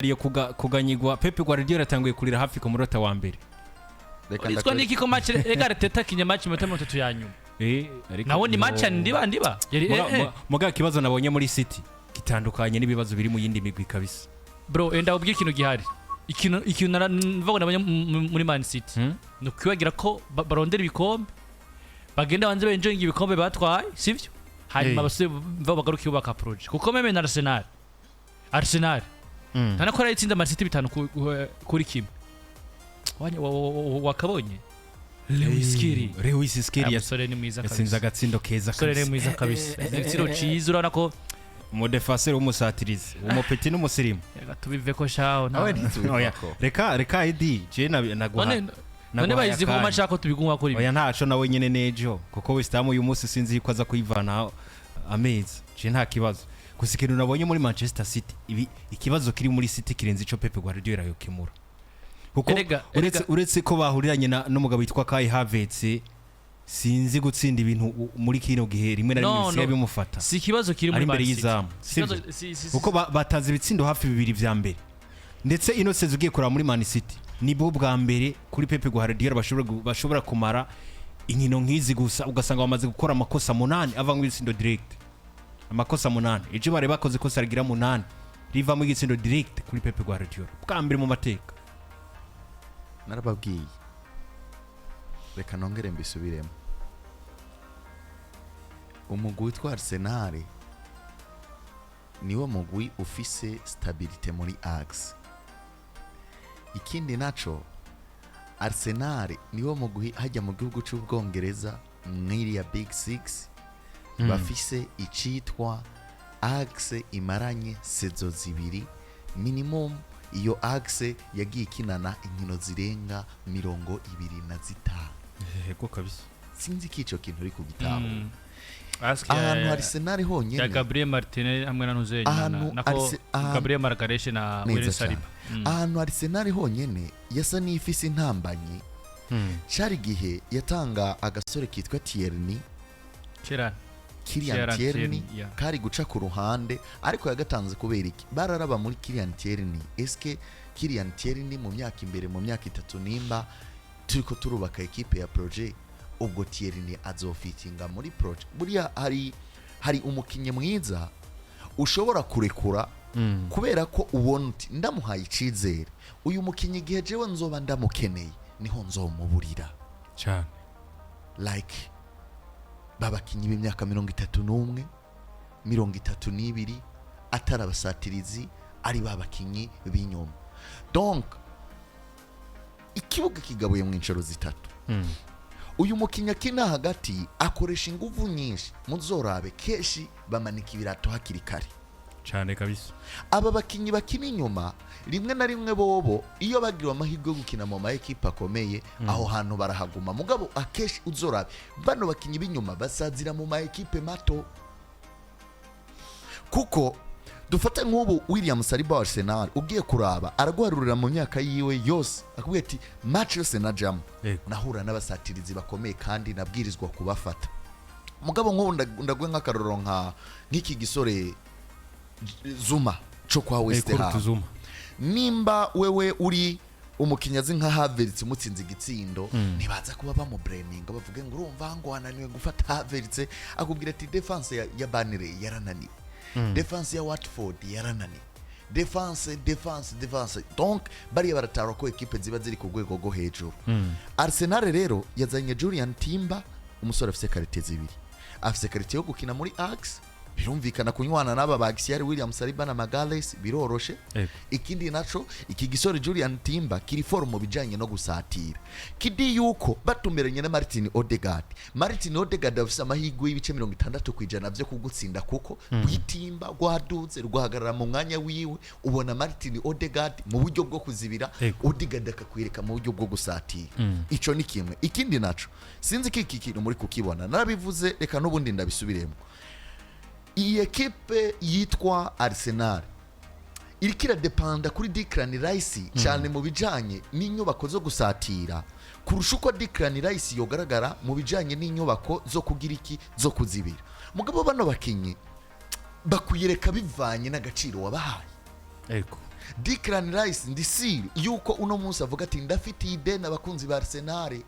ariyo kuganyigwa Pep Guardiola yatanguye kurira hafi ku munota wa mbere Iswa niki ko match ega Arteta kinye match mu 3 ya nyuma nawo ni match ndiba muga kibazo nabonye muri City kitandukanye n'ibibazo biri mu yindi migwi kabisa bro enda ubwiye ikintu gihari ikintu naravuga nabonye muri Man City no kwibagira ko barondera ibikombe bagenda banze benjoyinga ibikombe batwaye sivyo hanyuma basubire bagarukiye baka project kuko meme na Arsenal Tana kora itsinda Man City 5 kuri kimwe wakabonye Lewis Skiri yasore ni mwiza kabisa yasinza gatsindo keza kabisa sore ni mwiza kabisa igitsiro ciza urana ko mu defenseur umusatirizi umupeti n'umusirimu tubive ko shaho reka ID je naguha none bayizi ko mashako tubigumwa kuri oya ntaco nawe nyene nejo kuko West Ham uyu munsi sinzi yuko aza kuyivana amezi je nta kibazo kusikira nabonye muri Manchester City ikibazo kiri muri City kirenze ico Pep Guardiola yokemura kuko uretse ko bahuriranye n'umugabo witwa Kai Havertz sinzi gutsinda ibintu muri kino gihe rimwe na rimwe siya bimufata si kibazo kiri muri Man City kuko batanze ibitsindo hafi bibiri vya mbere ndetse ino sezo ugiye kuraba muri Man City nibo bwa mbere kuri Pep Guardiola bashobora kumara inkino nk'izi gusa ugasanga bamaze gukora amakosa 8 ava mu ibitsindo direct amakosa 8 ejo bare bakoze kosa rigira 8 riva mu ibitsindo direct kuri Pep Guardiola bwa mbere mu mateka narababwiye reka nongere mbisubiremo umugwi witwa Arsenal niwo mugwi ufise stabilité muri axe ikindi naco Arsenal niwo mugwi hajya mu gihugu cy'Ubwongereza mwiri ya Big 6 bafise icitwa axe imaranye sezo zibiri minimum iyo axe yagiye kinana inkino zirenga 25 ko kabisa sinzi kico kintu uri kugitaho ahantu Arsenal honyene ya Gabriel Martinez hamwe na Nuzenya nako Gabriel Margareshe na William Saliba ahantu Arsenal honyene yasa n'ifise intambanyi cari gihe yatanga agasore kitwa Tierney Kylian Tierney kari guca ku ruhande ariko yagatanze kubera iki bararaba muri Kylian Tierney eske Kylian Tierney mu myaka imbere mu myaka 3 nimba turiko turubaka equipe ya projet ubwo Tierney azofitinga muri project buriya hari umukinye mwiza ushobora kurekura kubera ko ubona uti ndamuhaye icizere uyu mukinyi gihe jewe nzoba ndamukeneye niho nzomuburira cyane like babakinyi b'imyaka 31 32 atarabasatirizi ari babakinyi b'inyuma donc ikibuga kigabuye mu incero zitatu uyu mukinya kina hagati akoresha inguvu nyinshi muzorabe keshi bamanika ibirato hakiri kare cyane kabisa aba bakinyi bakina inyuma rimwe na rimwe bobo iyo bagiriwe amahirwe yo gukina mu ma equipe akomeye aho hantu barahaguma mugabo akeshi uzorabe bano bakinyi b'inyuma basazira mu ma equipe mato kuko dufate nk'ubu William Saliba wa Arsenal ugiye kuraba aragwarurira mu myaka yiwe yose akubwiye ati match yose na jam nahura n'abasatirizi bakomeye kandi nabwirizwa kubafata mugabo nk'ubu ndagwe nk'akaroro nk'iki gisore Zuma cyo kwa West Ham nimba wewe uri umukinyazi nka Havertz mutsinze igitsindo nibaza kuba bamubraininga bavuge ngo urumva ngo ananiwe gufata Havertz akubwira ati defense ya Burnley yarananiwe defense ya Watford yarananiwe defense donc bari baratara ko equipe ziba ziri ku rwego rwo hejuru Arsenal rero yazanye Julian Timber umusore afise karite zibiri afise karite yo gukina muri axe birumvikana kunywana n'aba bagisiyari William Saliba na Magalhaes biroroshe ikindi naco iki gisore Julian Timber kiri form bijanye no gusatira kidi yuko batumberanye na Martin Odegaard afise amahigwe y'ibice 60% byo kugutsinda kuko bwitimba gwaduze rwahagarara mu mwanya wiwe ubona Martin Odegaard mu buryo bwo kuzibira Odegaard akakwireka mu buryo bwo gusatira ico ni kimwe ikindi naco sinzi kiki kintu muri kukibona narabivuze reka n'ubundi ndabisubiremo iyi equipe yitwa Arsenal irikira dependa kuri Declan Rice cyane mu bijanye n'inyubako zo gusatira kurusha uko Declan Rice yogaragara mu bijanye n'inyubako zo kugira iki zo kuzibira mugabo bano bakinyi bakuyereka bivanye n'agaciro wabahaye Declan Rice ndisiri yuko uno munsi avuga ati ndafite ide n'abakunzi ba Arsenal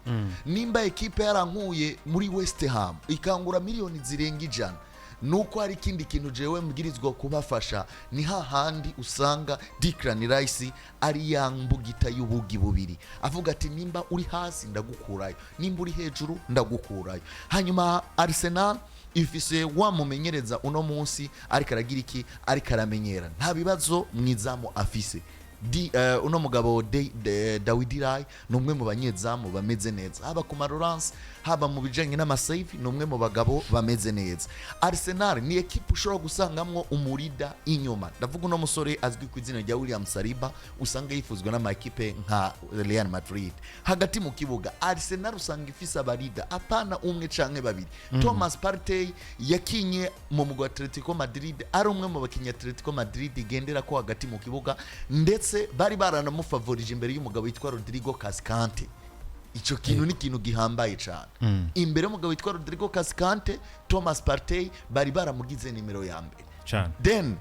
nimba ekipe yarankuye muri West Ham ikangura miliyoni zirenga 100 nuko hari ikindi kintu jewe mbwirizwa kubafasha ni hahandi usanga Declan Rice ari yambugita y'ubugi bubiri avuga ati nimba uri hasi ndagukurayo nimba uri hejuru ndagukurayo. Hanyuma Arsenal ifise wamumenyereza uno munsi ariko aragira iki ariko aramenyera nta bibazo mwizamu afise uno mugabo Dawidi Rai numwe mu banyezamu bameze neza haba ku Marorance haba mu bijanye n'amasave numwe mu bagabo bameze neza. Arsenal ni equipe ushobora gusangamwo umurida inyuma ndavuga uno musore azwi ku izina rya William Saliba usanga yifuzwa n'ama equipe nka Real Madrid. Hagati mu kibuga Arsenal usanga ifise abarida apana umwe canke babiri. Thomas Partey yakinye mu mugwa Atletico Madrid ari umwe mu bakinyi Atletico Madrid igendera ko hagati mu kibuga ndetse bari baranamufavorije imbere y'umugabo witwa Rodrigo Cascante. Ico kintu ni kintu gihambaye cyane. Imbere y'umugabo witwa Rodrigo Cascante Thomas Partey bari baramugize nimero ya mbere cyane. Then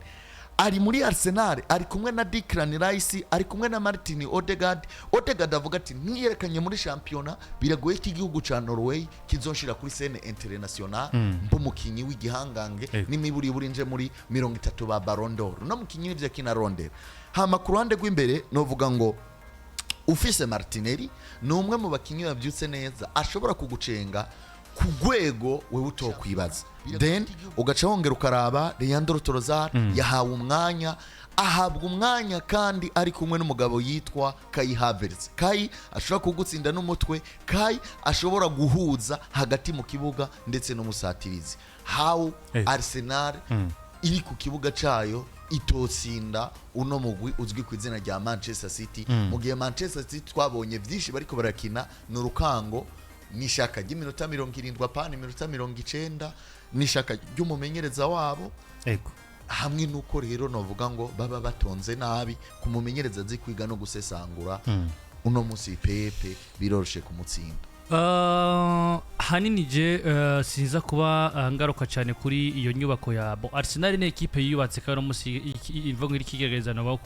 ari muri Arsenal ari kumwe na Declan Rice ari kumwe na Martin Odegaard avuga ati niyerekanye muri championnat biragoye iki gihugu ca Norway kizonshira kuri scene international mbumukinyi w'igihangange n'imiburi burinje muri 30 ba Ballon d'Or no mukinyi n'ivya kina rondera. Hama ku ruhande rw'imbere novuga ngo ufise Martinelli ni umwe mu bakinyi bavyutse neza ashobora kugucenga ku rwego wewe utokwibaza. Then ugaca wongera ukaraba Leandro Trossard yahawe umwanya ahabwa umwanya kandi ari kumwe n'umugabo yitwa Kai Havertz. Kai ashobora kugutsinda n'umutwe, Kai ashobora guhuza hagati mu kibuga ndetse n'umusatirizi. How Arsenal iri ku kibuga cayo itotsinda uno mugwi uzwi ku izina rya Manchester City mu gihe Manchester City twabonye vyinshi bariko barakina n'urukango nishaka ry'iminota 70 apana iminota 90 nishaka ry'umumenyereza wabo hamwe nuko rero novuga ngo baba batonze nabi kumumenyereza azi kwiga no gusesangura uno musi Pepe biroroshe kumutsinda. Hanini je siza kuba ngaruka cyane kuri iyo nyubako ya Arsenal ni equipe yubatse kandi musi ivuga iri kigerezana ba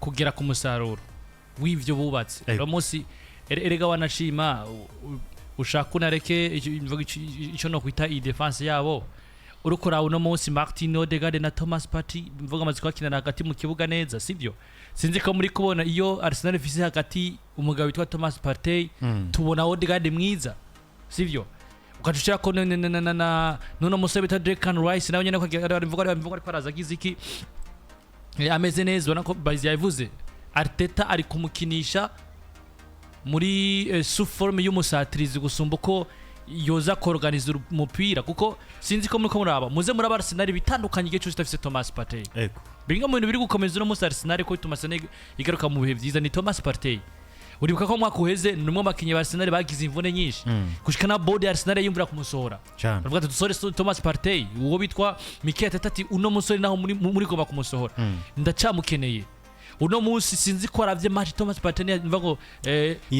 kugera ku musaruro w'ivyo bubatse. Ero musi erega wanashima ushaka unareke ico no kwita i defense yabo urukora uno munsi Martin Odegaard na Thomas Partey mvuga amazi kwakina hagati mu kibuga neza sivyo. Sinzi ko muri kubona iyo Arsenal ifise hagati umugabo witwa Thomas Partey tubona Odegaard mwiza sivyo ukacushira ko no musebe ta Declan Rice nawe nyene ko mvuga ko arazagize iki ameze neza ubona ko bazi yavuze Arteta ari kumukinisha muri sous-forme y'umusatirizi gusumba ko yoza korganiza umupira kuko sinzi ko muri ko muraba muze muri Arsenal bitandukanye igihe cyose tafise Thomas Partey. Binga mu bintu biri gukomeza no muri Arsenal ko Thomas igaruka mu bihe byiza ni Thomas Partey. Uribuka ko mwaka uheze numwe makinyi ba Arsenal bagize imvune nyinshi kushika na board ya Arsenal yumvira ku musora. Bavuga dusore Thomas Partey uwo bitwa Mikel Arteta ati uno musore naho muri goma ku musohora ndacamukeneye. Uno munsi sinzi ko aravye match Thomas Partey mvago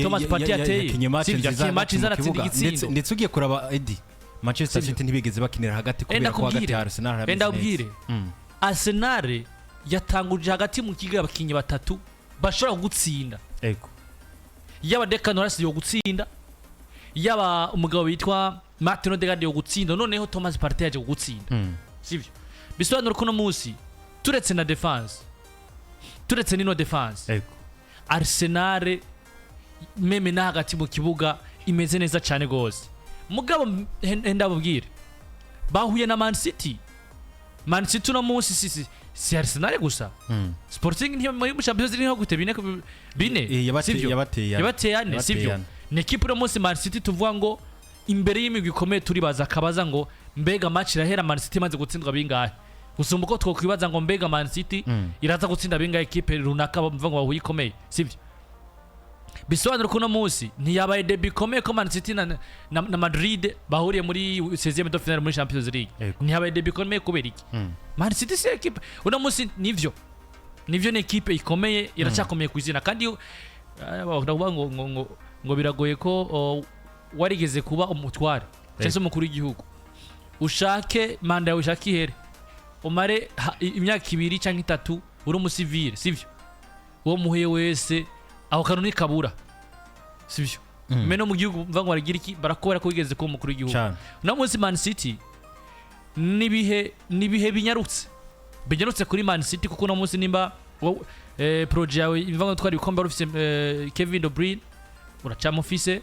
Thomas Partey ateye match izanatsinda igitsindo ndetse ugiye kuraba Eddie Manchester City ntibigeze bakinira hagati kubera ko hagati ya Arsenal enda ubwire Arsenal yatanguje hagati mu kiga abakinyi batatu bashobora gutsinda yaba Declan Rice yo gutsinda yaba umugabo witwa Martin Odegaard yo gutsinda noneho Thomas Partey yaje gutsinda sivyo bisobanura ko no munsi turetse na defense turetse nino defense Arsenal meme na hagati mu kibuga imeze neza cyane gose mugabo ndabubwire bahuye na Man City no munsi si Arsenal gusa Sporting ntiyo muri Champions League gute bine yabateye sivyo ni equipe no munsi Man City tuvuga ngo imbere y'imigwi ikomeye turibaza akabaza ngo mbega match irahera Man City maze gutsindwa bingahe gusumba ko twokwibaza ngo mbega Man City iraza gutsinda bingahe equipe runaka bamva ngo bahuye ikomeye sivyo bisobanura ko no munsi ntiyabaye debut ikomeye ko Man City na Madrid bahuriye muri 16e de finale muri Champions League ntiyabaye debut ikomeye kubera iki Man City si equipe uno munsi nivyo ni equipe ikomeye iracyakomeye kwizina kandi ndavuga ngo biragoye ko warigeze kuba umutware cyangwa umukuru w'igihugu ushake manda yawe ushaka ihere umare imyaka 2 cyangwa 3 uri umusivile sivyo uwo muhuye wese aho kantu ni kabura sivyo meno mu gihugu mva ngo baragira iki barakora ko wigeze ko umukuru w'igihugu no munsi Man City nibihe binyarutse kuri Man City kuko no munsi nimba projet yawe mva ngo twari bikombe rufise Kevin De Bruyne uracamufise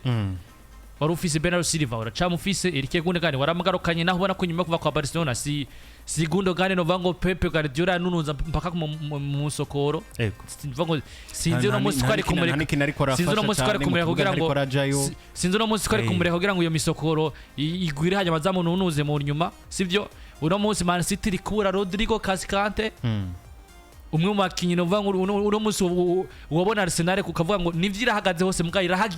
wari ufise Bernardo Silva uracamufise Eric Gunde kandi waramugarukanye naho ubona ko nyuma kuva kwa Barcelona si Gundogan no vango Pepe Guardiola nununza mpaka mu sokoro vango sinzi no munsi kwari kumureka sinzi no munsi kwari kumureka kugira ngo sinzi no munsi kwari kumureka kugira ngo iyo misokoro igwire hanyuma zamu nunuze mu nyuma sivyo uno munsi Man City rikura Rodrigo Cascante umwe mu bakinyi no vango uno munsi ubona Arsenal kukavuga ngo nivyira hagaze hose mugayira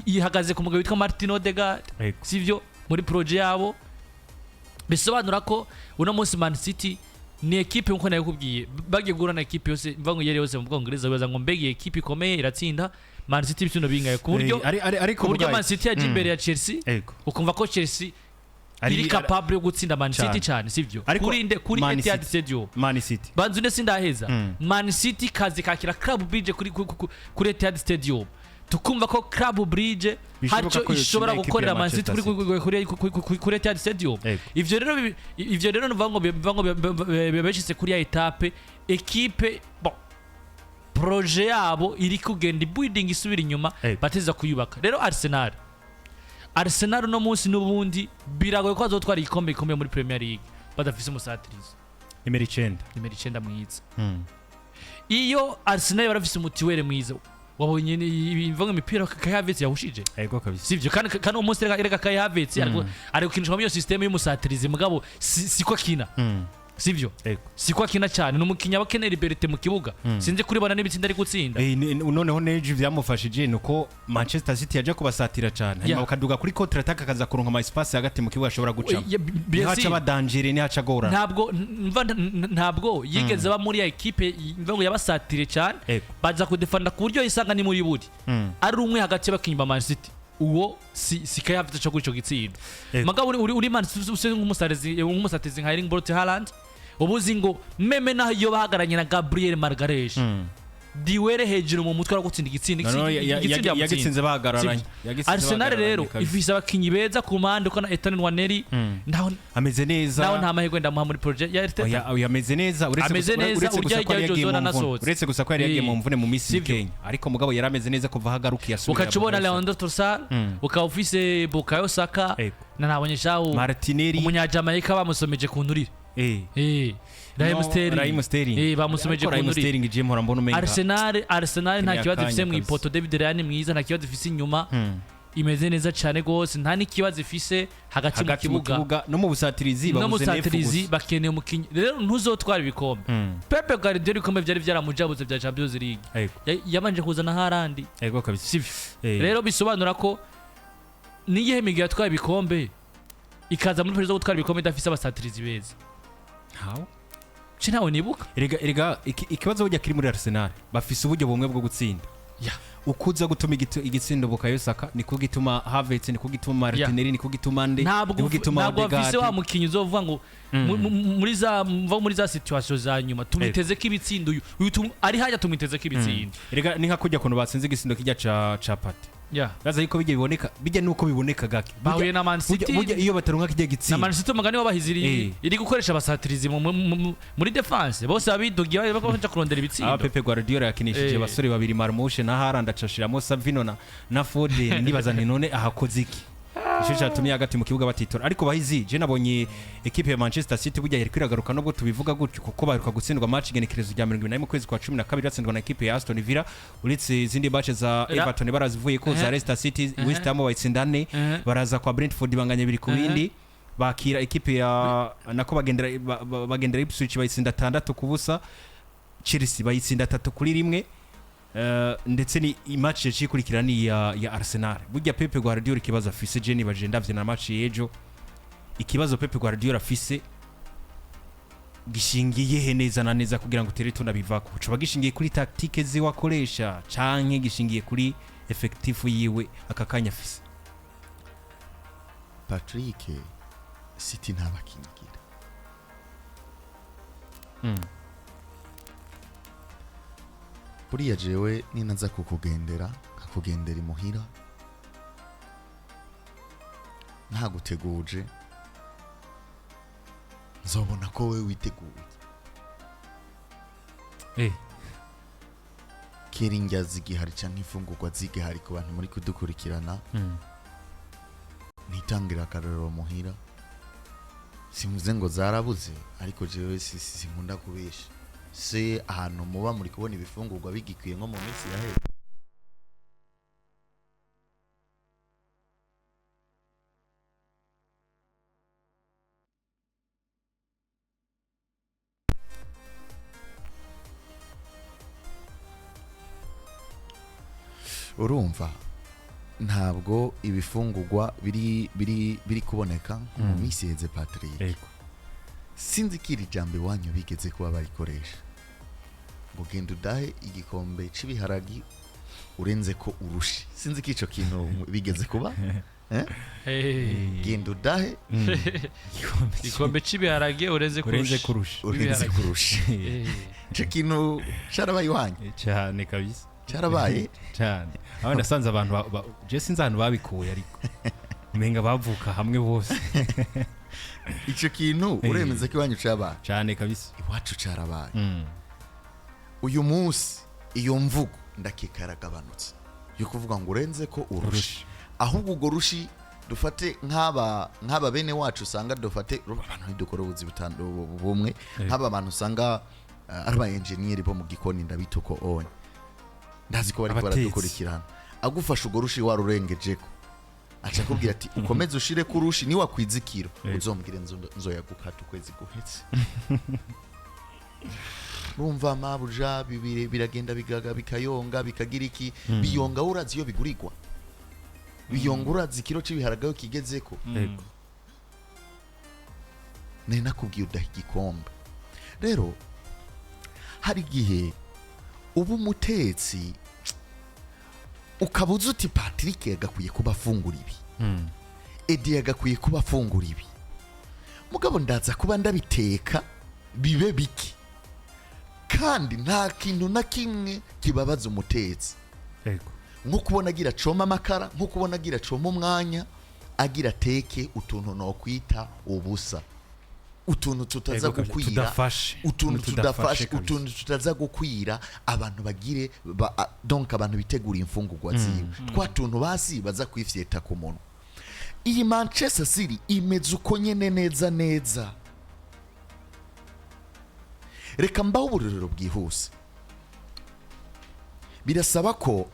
ihagaze ku mugabo witwa Martin Odegaard sivyo muri projet yabo bisobanura ko uno munsi Man City ni equipe nko nayo kubwiye bagiye gura na equipe yose mvango yari yose mu Bwongereza baza ngo mbege equipe ikomeye iratsinda Man City bisuno bingaye ku buryo ariko buryo Man City yaje imbere ya Chelsea ukumva ko Chelsea iri capable yo gutsinda Man City cyane sivyo kuri Etihad Stadium Man City banzune sindaheza Man City kazi kakira Club Bridge kuri Etihad Stadium tukumva ko Club Bridge hacho ishobora gukorera Man City kuri Etihad Stadium ivyo rero nvango bebeshise kuri ya etape equipe bon projet yabo iri kugenda building isubira inyuma bateza kuyubaka rero Arsenal no munsi nubundi biragoye ko azotwara igikombe gikomeye muri Premier League badafise umusatirizi Imbere 9 mwiza iyo Arsenal barafise umutiwere mwiza wabonye imvanga imipira Kayavetse yahushije yego kabisa sivyo kandi umunsi reka Kayavetse ariko kinishwa muri system y'umusatirizi mugabo siko kina sivyo siko kina cyane numukinya bakenera liberté mu kibuga sinze kuribana n'ibitsinda ari gutsinda noneho neje vyamufashije nuko Manchester City yaje kubasatira cyane hanyuma ukaduga kuri contre attack akaza kuronka ama espace hagati mu kibuga ashobora gucamo haca badangere ni haca gora ntabwo yigeze ba muri ya equipe mvango yabasatire cyane baza kudefenda ku buryo isanga ni muri buri ari umwe hagati y'abakinyi ba Man City uwo sikayafite cyo kurico gitsindo magabo uri Man City umusatirizi nka Erling Braut Haaland ubuzi ngo meme naho iyo bahagaranye na Gabriel Margaresh diwere hejuru mu mutwe gutsinda igitsinda yagitsinze bahagararanye Arsenal rero ifise abakinyi beza ku mande ko na Ethan Nwaneri ndaho ameze neza naho nta mahirwe ndamuha muri project ya Arteta ameze neza uretse gusa ko yari yagiye mu mvune mu misi Kenya ariko mugabo yari ameze neza kuva hagaruki yasubira ukacubona Leandro Trossard ukaba ufise Bukayo Saka na nabonye shawo Martinelli umunyajamaika bamusomeje ku nturire Raheem Sterling bamusomeje ku nturire Arsenal nta kibazo ifise mu ipoto David Ryan mwiza nta kibazo ifise inyuma imeze neza cyane gose nta nikibazo ifise hagati mu kibuga no mu busatirizi bakeneye umukinyi rero ntuzotwara ibikombe Pepe Guardiola ibikombe byari byaramujabuze bya Champions League yabanje kuzana harandi yego kabisa rero bisobanura ko niye migi yatwaye ibikombe ikaza muri prezo gutwara ibikombe dafise abasatirizi beza how Chinawe nibuka erega ikibazo ujya kiri muri Arsenal bafise uburyo bumwe bwo gutsinda ukuza gutuma igitsindo Bukayo Saka niko gituma Havertz niko gituma Martinelli niko gituma Nde niko gituma Odegaard ntabwo bafise wa mukinyi uzovuga ngo muri za situation za nyuma tumiteze ko ibitsindo uyu ari hajya tumiteze ko ibitsindo erega ni nka kujya kuntu batsinze igisindo kijya ca Pate Gaza yuko bijya nuko biboneka gake bahuye na Man City burya iyo bataronka kijya gitsinda na Man City umugani wabahiziriye iri gukoresha abasatirizi muri defense bose abidogiye bakaje kurondera ibitsindo Pepe Guardiola yakinishije basore babiri Marmouche na Haaland acashiramo Savino na Foden nibaza none ahakoze iki Isho cyatumye hagati mu kibuga batitora ariko bahizi je nabonye equipe ya Manchester City burya yari kwiragaruka nubwo tubivuga gutyo kuko baheruka gutsindwa match igenekerezo rya 2021 mu kwezi kwa 12 batsindwa na equipe ya Aston Villa uretse izindi match za Everton barazivuye ko za Leicester City West Ham bayitsindane baraza kwa Brentford banganya biri ku bindi bakira equipe ya nako bagendera Ipswich bayitsinda 6-0 Chelsea bayitsinda 3-1 ndetse ni match yacikurikirana ya Arsenal burya Pepe Guardiola ikibazo afise je nibaje ndavye na match yejo ikibazo Pepe Guardiola afise gishingiye he neza na neza kugira ngo tere tunabivako ucoba gishingiye kuri tactique ziwe akoresha canke gishingiye kuri effective yiwe akakanya afise Patrick City ntabakingira buriya jewe ninaza kukugendera nkakugendera imuhira ntaguteguje nzobona ko we witeguye kiringa zigihari canke ifungurwa zigihari ku bantu muri kudukurikirana nitangira akarero muhira simuze ngo zarabuze ariko jewe sinkunda kubesha se ahantu muba muri kubona ibifungurwa bigikwiye nko mu minsi yahera urumva ntabwo ibifungurwa biri kuboneka mu minsi yeze Patrick sinzi ko iri jambo iwanyu bigeze kuba barikoresha ngo genda udahe igikombe cy'ibiharagi urenze ko urushi sinzi ko icyo kintu bigeze kuba genda udahe igikombe cy'ibiharagi urenze kurusha icyo kintu cyarabaye iwanyu cyane kabisa cyarabaye cyane aho nasanze abantu je sinzi ahantu babikuye ariko umenga bavuka hamwe bose icyo kintu uremeze ko iwanyu cyabaye cyane kabisa iwacu cyarabaye uyu munsi iyo mvugo ndakikaragabanutse yo kuvuga ngo urenze ko urushi ahubwo ugo rushi dufate nk'aba bene wacu usanga dufate abantu ntidukora ubuzi bumwe nk'aba bantu usanga ari aba engineer bo mu gikoni ndabita uko onye ndazi ko bari baradukurikirana agufasha ugo rushi warurengejeko acha kubwira ati ukomeze ushire kurushi ni wakwizikiro uzombwire nzoyagukata ukwezi guhetse rumva mabuja biragenda bigaga bikayonga bikagira iki biyonga urazi yo bigurigwa biyonga urazi kilo cy'ibiharagayo kigezeko ne nakubwiye udaha igikombe rero hari gihe ubu umutetsi ukabuza uti Patrick yagakwiye kuba afungura ibi Edi yagakwiye kuba afungura ibi mugabo ndaza kuba ndabiteka bibe biki kandi nta kintu na kimwe kibabaza umutetsi nko kubona agira coma amakara nko kubona agira coma umwanya agira teke utuntu no kwita ubusa utuntu tutaza gukwira utuntu tudafashe utuntu tutaza gukwira abantu bagire donc abantu bitegura imfungurwa ziwe twa tuntu basi baza kwifyeta ku muntu iyi Manchester City imeze uko nyene neza reka mbaho uburero bwihuse birasaba ko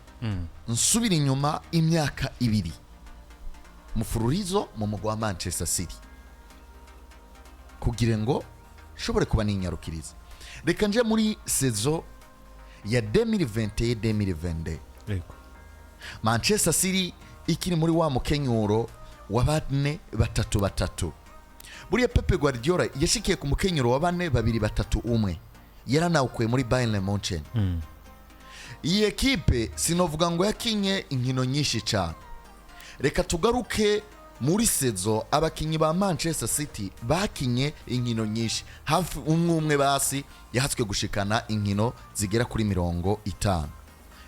nsubira inyuma imyaka 2 mufururizo mu mugwa wa Manchester City kugira ngo shobore kuba ninyarukiriza reka nje muri saison ya 2020-2022 Manchester City ikiri muri wa mukenyuro wa bane batatu buriya Pepe Guardiola yashikiye ku mukenyuro wa bane 2-3-1 yaranawukuye muri Bayern Munchen iyi ekipe sinovuga ngo yakinye inkino nyinshi cyane reka tugaruke muri sezo abakinyi ba Manchester City bakinye inkino nyinshi hafi umwe basi yahatswe gushikana inkino zigera kuri 50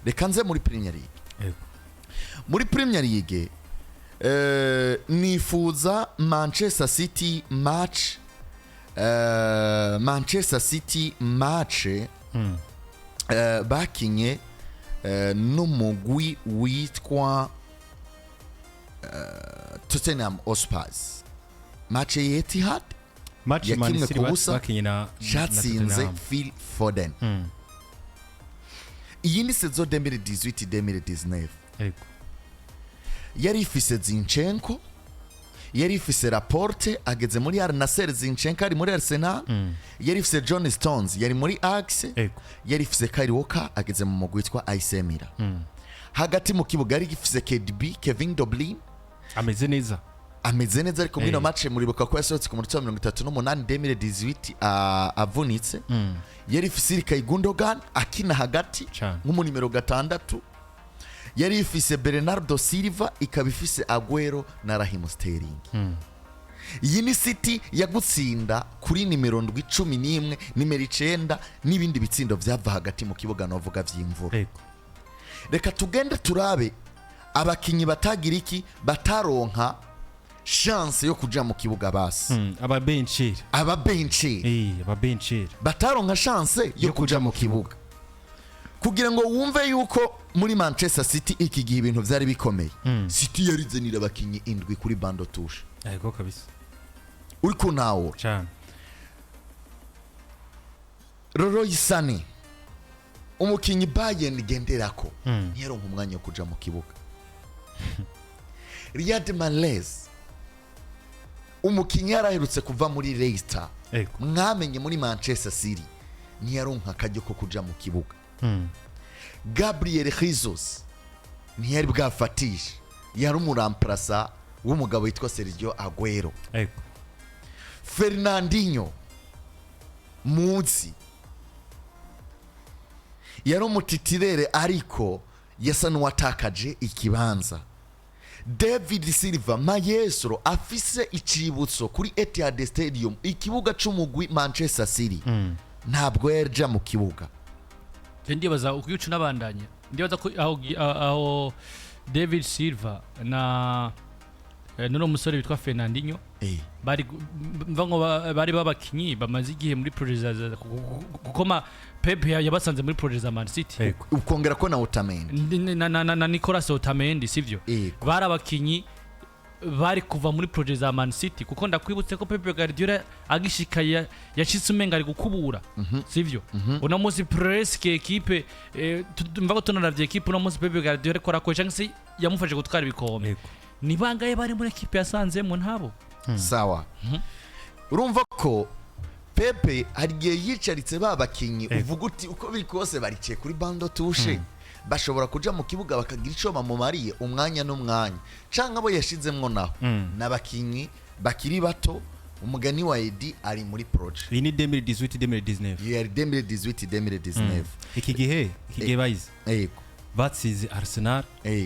reka nze muri Premier League muri Premier League nifuza Manchester City match bakinye n'umugwi witwa Tottenham Hotspur match y'Etihad yakimwe kubusa chatsinze Phil Foden iyi ni saison 2018-2019 yari ifise Zinchenko yari ifise Laporte ageze muri Al-Nassr Zinchenko ari muri Arsenal yari ifise John Stones yari muri Ajax yari ifise Kyle Walker ageze mu mugwi witwa AC Milan hagati mu kibuga yari gifise KDB Kevin De Bruyne ameze neza ariko muri no match muribuka ko yasohotse ku munota 38 2018 avunitse yari ifise Ilkay Gundogan akina hagati nk'umu numero 6 yari ifise Bernardo Silva ikaba ifise Aguero na Raheem Sterling iyi ni City ya Gutsinda kuri nimero 11 nimero 9 n'ibindi bitsindo byava hagati mu kibuga novuga vy'imvura. Reka tugende turabe abakinyi batagira iki bataronka chance yo kuja mu kibuga basi. Ababencheri bataronka chance yo kuja mu kibuga. Kugira ngo wumve yuko muri Manchester City iki gihe ibintu vyari bikomeye. City yarizenira abakinyi 7 kuri bando touche. Yego kabisa. Uri kunawo cyane. Leroy Sané umukinyi Bayern genderako ntiyaronka umwanya wo kuja mu kibuga. Riyad Mahrez umukinyi yaraherutse kuva muri Leicester mwamenye muri Manchester City ntiyaronka akajyo ko kuja mu kibuga. Gabriel Jesus ntiyari bwafatisha yari umuramplasa w'umugabo witwa Sergio Aguero. Fernandinho muzi yari umutitirere ariko yasa n'uwatakaje ikibanza. David Silva maestro afise icibutso kuri Etihad Stadium ikibuga c'umugwi Manchester City ntabwo yarja mu kibuga. Ndibaza ukuyucu nabandanye ndibaza ko aho David Silva na nuno musore bitwa Fernandinho bari babakinyi bamaze igihe muri project kukoma Pep yabasanze muri project za Man City. Ukongera ko na Otamendi na Nicolas Otamendi sivyo bari abakinyi bari kuva muri project za Man City kuko ndakwibutse ko Pep Guardiola agishikaya yashitse umenga ari gukubura sivyo una munsi presque equipe mvago tunaravye equipe una munsi Pep Guardiola ko rakora cyangwa yamufashe gutwara ibikombe ni bangaye bari muri equipe yasanzemo ntabo. Sawa. Urumva ko Pepe harigiye yicaritse babakinyi uvuga uti uko biri kose barice kuri bando touche bashobora kuja mu kibuga bakagira ico bamumariye umwanya n'umwanya canke abo yashizemwo naho n'abakinyi bakiri bato. Umugani wa Edi ari muri project iyi ni 2018-2019 yari 2018-2019 iki gihe bayize batsize Arsenal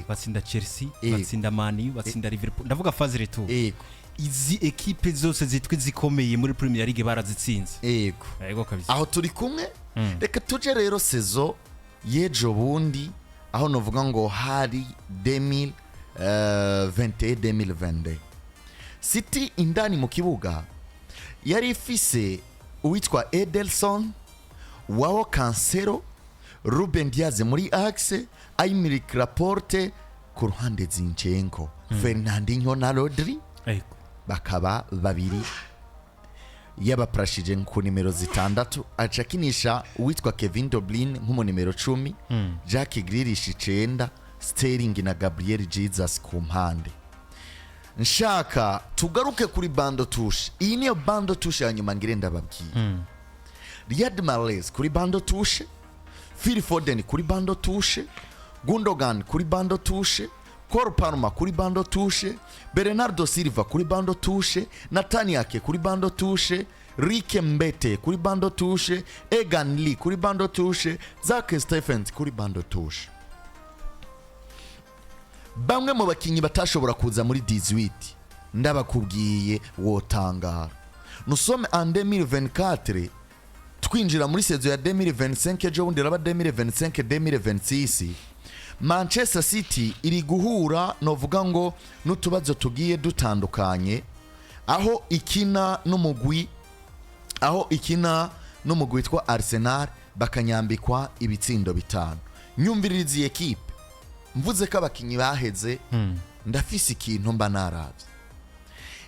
batsinda Chelsea batsinda Man U batsinda Liverpool ndavuga phase retour. Izi equipe zose zitwe zikomeye muri Premier League barazitsinze. Yego kabisa. Aho turi kumwe reka tuje rero sezo yejo bundi aho novuga ngo hari 2021-2022 City indani mu kibuga yari ifise uwitwa Ederson, Wao Cancelo, Ruben Diaz muri axe, Aymeric Laporte ku ruhande Zinchenko, Fernandinho na Rodri bakaba babiri yabaprashije ku nimero 6 acakinisha uwitwa Kevin De Bruyne nk'umu nimero 10 Jack Grealish 9 Sterling na Gabriel Jesus ku mpande. Nshaka tugaruke kuri bando touche. Iyi niyo bando touche ya nyuma ngire ndababwiye. Riyad Mahrez kuri bando touche, Phil Foden kuri bando touche, Gundogan kuri bando touche, Cole Palmer kuri bando touche, Bernardo Silva kuri bando touche, Nataniake kuri bando touche, Rick Mbete kuri bando touche, Egan Lee kuri bando touche, Zach Stephens kuri bando touche. Bamwe mu bakinyi batashobora kuza muri 18 ndabakubwiye wotangara. Nusome en 2024 twinjira muri saison ya 2025 ejo bundi raba 2025-2026 Manchester City iri guhura novuga ngo n'utubazo tugiye dutandukanye aho ikina n'umugwi witwa Arsenal bakanyambikwa ibitsindo 5. Nyumviririza equipe mvuze ko abakinyi baheze ndafise ikintu mba naravye.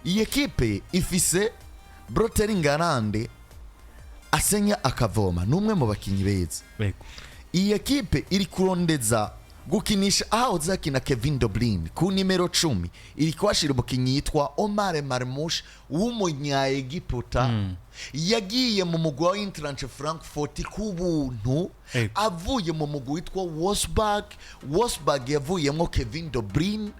Iyi equipe ifise Brotering Arande asenya akavoma numwe mu bakinyi beza. Iyi equipe iri kurondeza gukinisha aho zakina Kevin De Bruyne ku nimero 10 iri kwashira umukinyi yitwa Omar Marmoush w'umunya-Egiputa yagiye mu mugwi wa Eintracht Frankfurt ku buntu avuye mu mugwi witwa Wolfsburg yavuyemo Kevin De Bruyne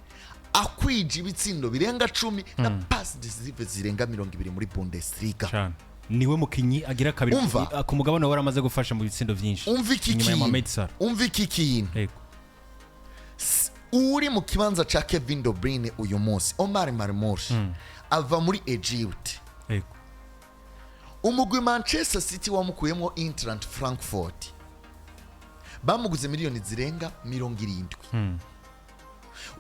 akwije ibitsindo birenga 10 na pass decisive zirenga 20 muri Bundesliga. Niwe mukinyi agira kabiri ku mugabane waramaze gufasha mu bitsindo byinshi. Umva iki kintu uri mu kibanza cha Kevin De Bruyne uyu munsi Omar Marmoush ava muri Egypt. Umugwi Manchester City wamukuyemo Eintracht Frankfurt bamuguze miliyoni zirenga 70.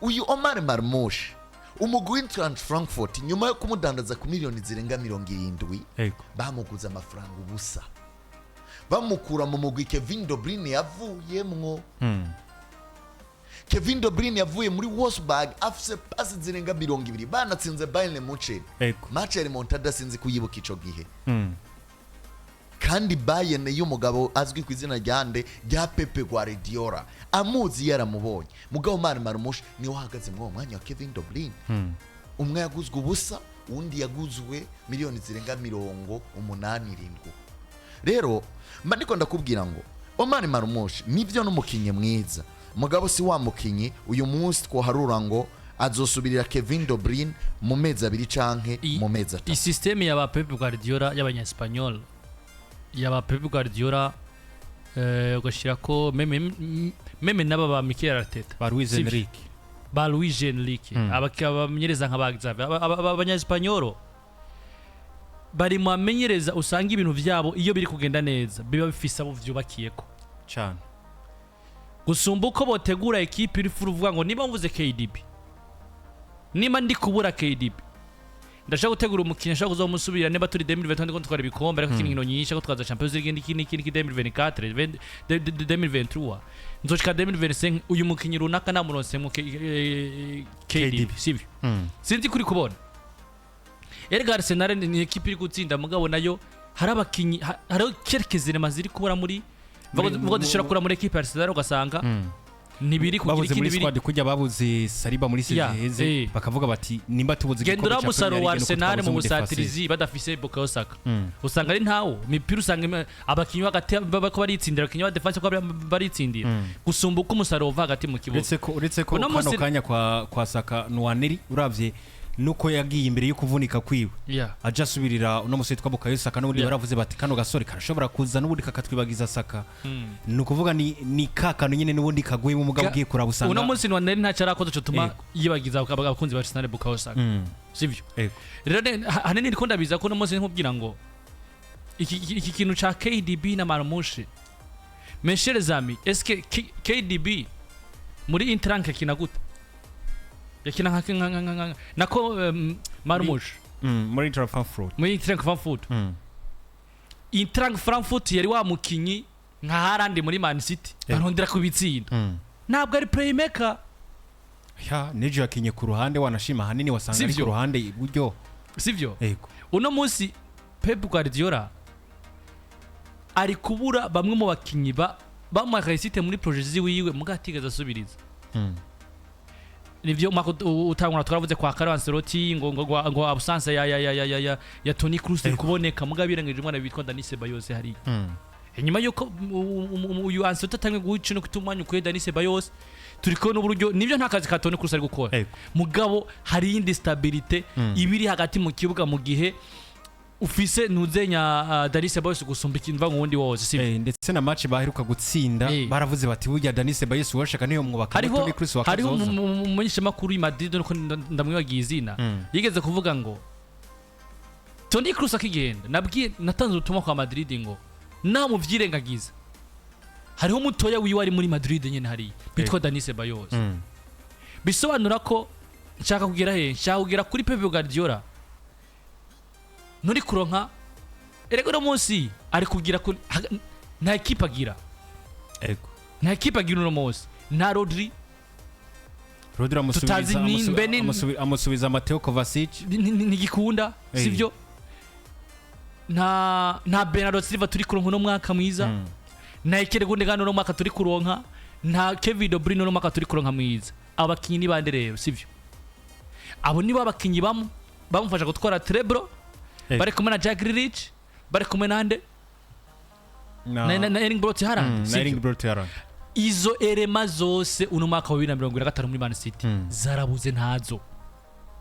Uyu Omar Marmoush umugwi Eintracht Frankfurt nyuma yo kumudandaza ku miliyoni zirenga 70 bamuguze amafaranga ubusa, bamukura mu mugwi Kevin De Bruyne yavuyemwo. Kevin De Bruyne yavuye muri Wolfsburg afise pasi zirenga 20, banatsinze Bayern Munchen match ya remontada sinzi kuyibuka ico gihe. Kandi Bayern y'umugabo azwi ku izina rya Pepe Guardiola amuzi yaramubonye. Mugabo Omar Marmoush niwe ahagaze mu mwanya wa Kevin De Bruyne. Umwe yaguzwe ubusa, undi yaguzwe miliyoni zirenga 87. Rero ndiko ndakubwira ngo Omar Marmoush nivyo n'umukinyi mwiza, mugabo si wa mukinyi uyu munsi twoharura ngo azosubirira Kevin De Bruyne mu mezi 2 canke mu mezi 3. I system ya ba Pep Guardiola y'abanya-Espanyol yaba Pep Guardiola ugashira ko meme naba ba Mikel Arteta ba Luis Enrique abamenyereza nka abanya-Espanyol bari mu amenyereza usanga ibintu byabo iyo biri kugenda neza biba bifisa abo vyubakiyeko cyane gusumba uko botegura equipe iri furuvuga ngo niba mvuze KDB, niba ndi kubura KDB ndashaka gutegura umukinnyi ashaka kuzomusubira niba turi 2022 ko twara ibikombe ariko inkino nyinshi ko twaza Champions League n'iki 2024 2023 nzoshika 2025 uyu mukinnyi runaka namuronse mu KDB sibyo. Sinzi kuri kubona erega Arsenal ni equipe iri gutsinda mugabo nayo hari abakinnyi hari kerekezere maziri kubura muri vuga dushira kura muri equipe Arsenal ugasanga nibiri kugira ikindi biri squad kujya babuze Saliba muri sezeze bakavuga bati nimba tubuze gendura musaro wa Arsenal mu busatirizi badafise Bukayo Saka usanga ari ntawo mipira usanga abakinyi bagati bako baritsindira abakinyi ba defense ko baritsindira gusumba uko umusaro uva hagati mu kibuga. Uretse ko kano kanya kwa Saka Nwaneri uravye nuko yagiye imbere yo kuvunika kwiwe aja subirira uno musi twa Bukayo Saka n'ubundi baravuze bati kano gasore karashobora kuza n'ubundi kakatwibagiza Saka. Nukuvuga ni kakano nyene n'ubundi kaguye mu mugabo giye kurabusanga uno musi Nwaneri nta cyarakoze cyo tuma yibagiza abakunzi ba Arsenal Bukayo Saka sivyo. Rero hanene ndiko ndabiza ko uno musi nkubwira ngo iki kintu cha KDB na Marmoush mes chers amis, est-ce que KDB muri Eintracht kinaguta yakina nako Marmoush muri Eintracht Frankfurt Eintracht Frankfurt yari wa mukinyi nka Haaland muri Man City barondera kubitsinda ntabwo ari playmaker nejo yakinye ku ruhande wanashima hanini wasanga ari ku ruhande iburyo sivyo. Uno munsi Pep Guardiola ari kubura bamwe mu bakinyi bamwakaye City muri projet ziwiwe mugatigeza asubiriza. Nivyo utangura twaravuze kwa Ancelotti ngo absence ya Toni Kroos kuboneka mugabirengeje umwana bitwa Dani Ceballos hari. Nyuma yuko uyu Ancelotti atangwe guhica no kutumanya kwe Dani Ceballos turiko n'uburyo nivyo nta kazi ka Toni Kroos ari gukora. Mugabo hari indi stabilité ibiri hagati mu kibuga mu gihe ufise nuzenya Dani Ceballos gusumba ikintu wundi wose sivyo. Ndetse na match baheruka gutsinda baravuze bati burya Dani Ceballos washaka niyo mwubaka Toni Kroos wakazoza. Hariho umunyesha makuru i Madrid nuko ndamwibagiye izina yigeze kuvuga ngo Toni Kroos akigenda nabwiye natanze ubutumwa kwa Madrid ngo namu vyirengagiza hariho umutoya wiwe ari muri Madrid nyene hari bitwa Dani Ceballos. Bisobanura ko nshaka kugira kuri Pep Guardiola nuri kuronka erego no munsi ari kugira ko nta equipe agira nta equipe agira no munsi na Rodri amusubiza Mateo Kovacic nigikunda sivyo na Bernardo Silva turi kuronka no mwaka mwiza na Ikerego ndegano no mwaka turi kuronka na Kevin De Bruyne no mwaka turi kuronka mwiza. Abakinyi ni bande rero sivyo abo nibo abakinyi bamufasha gutwara treble bari kumwe na Jack Grealish bari kumwe nande na Erling Brot Haaland. Izo erema zose uno mwaka wa 2025 muri Man City zarabuze ntazo.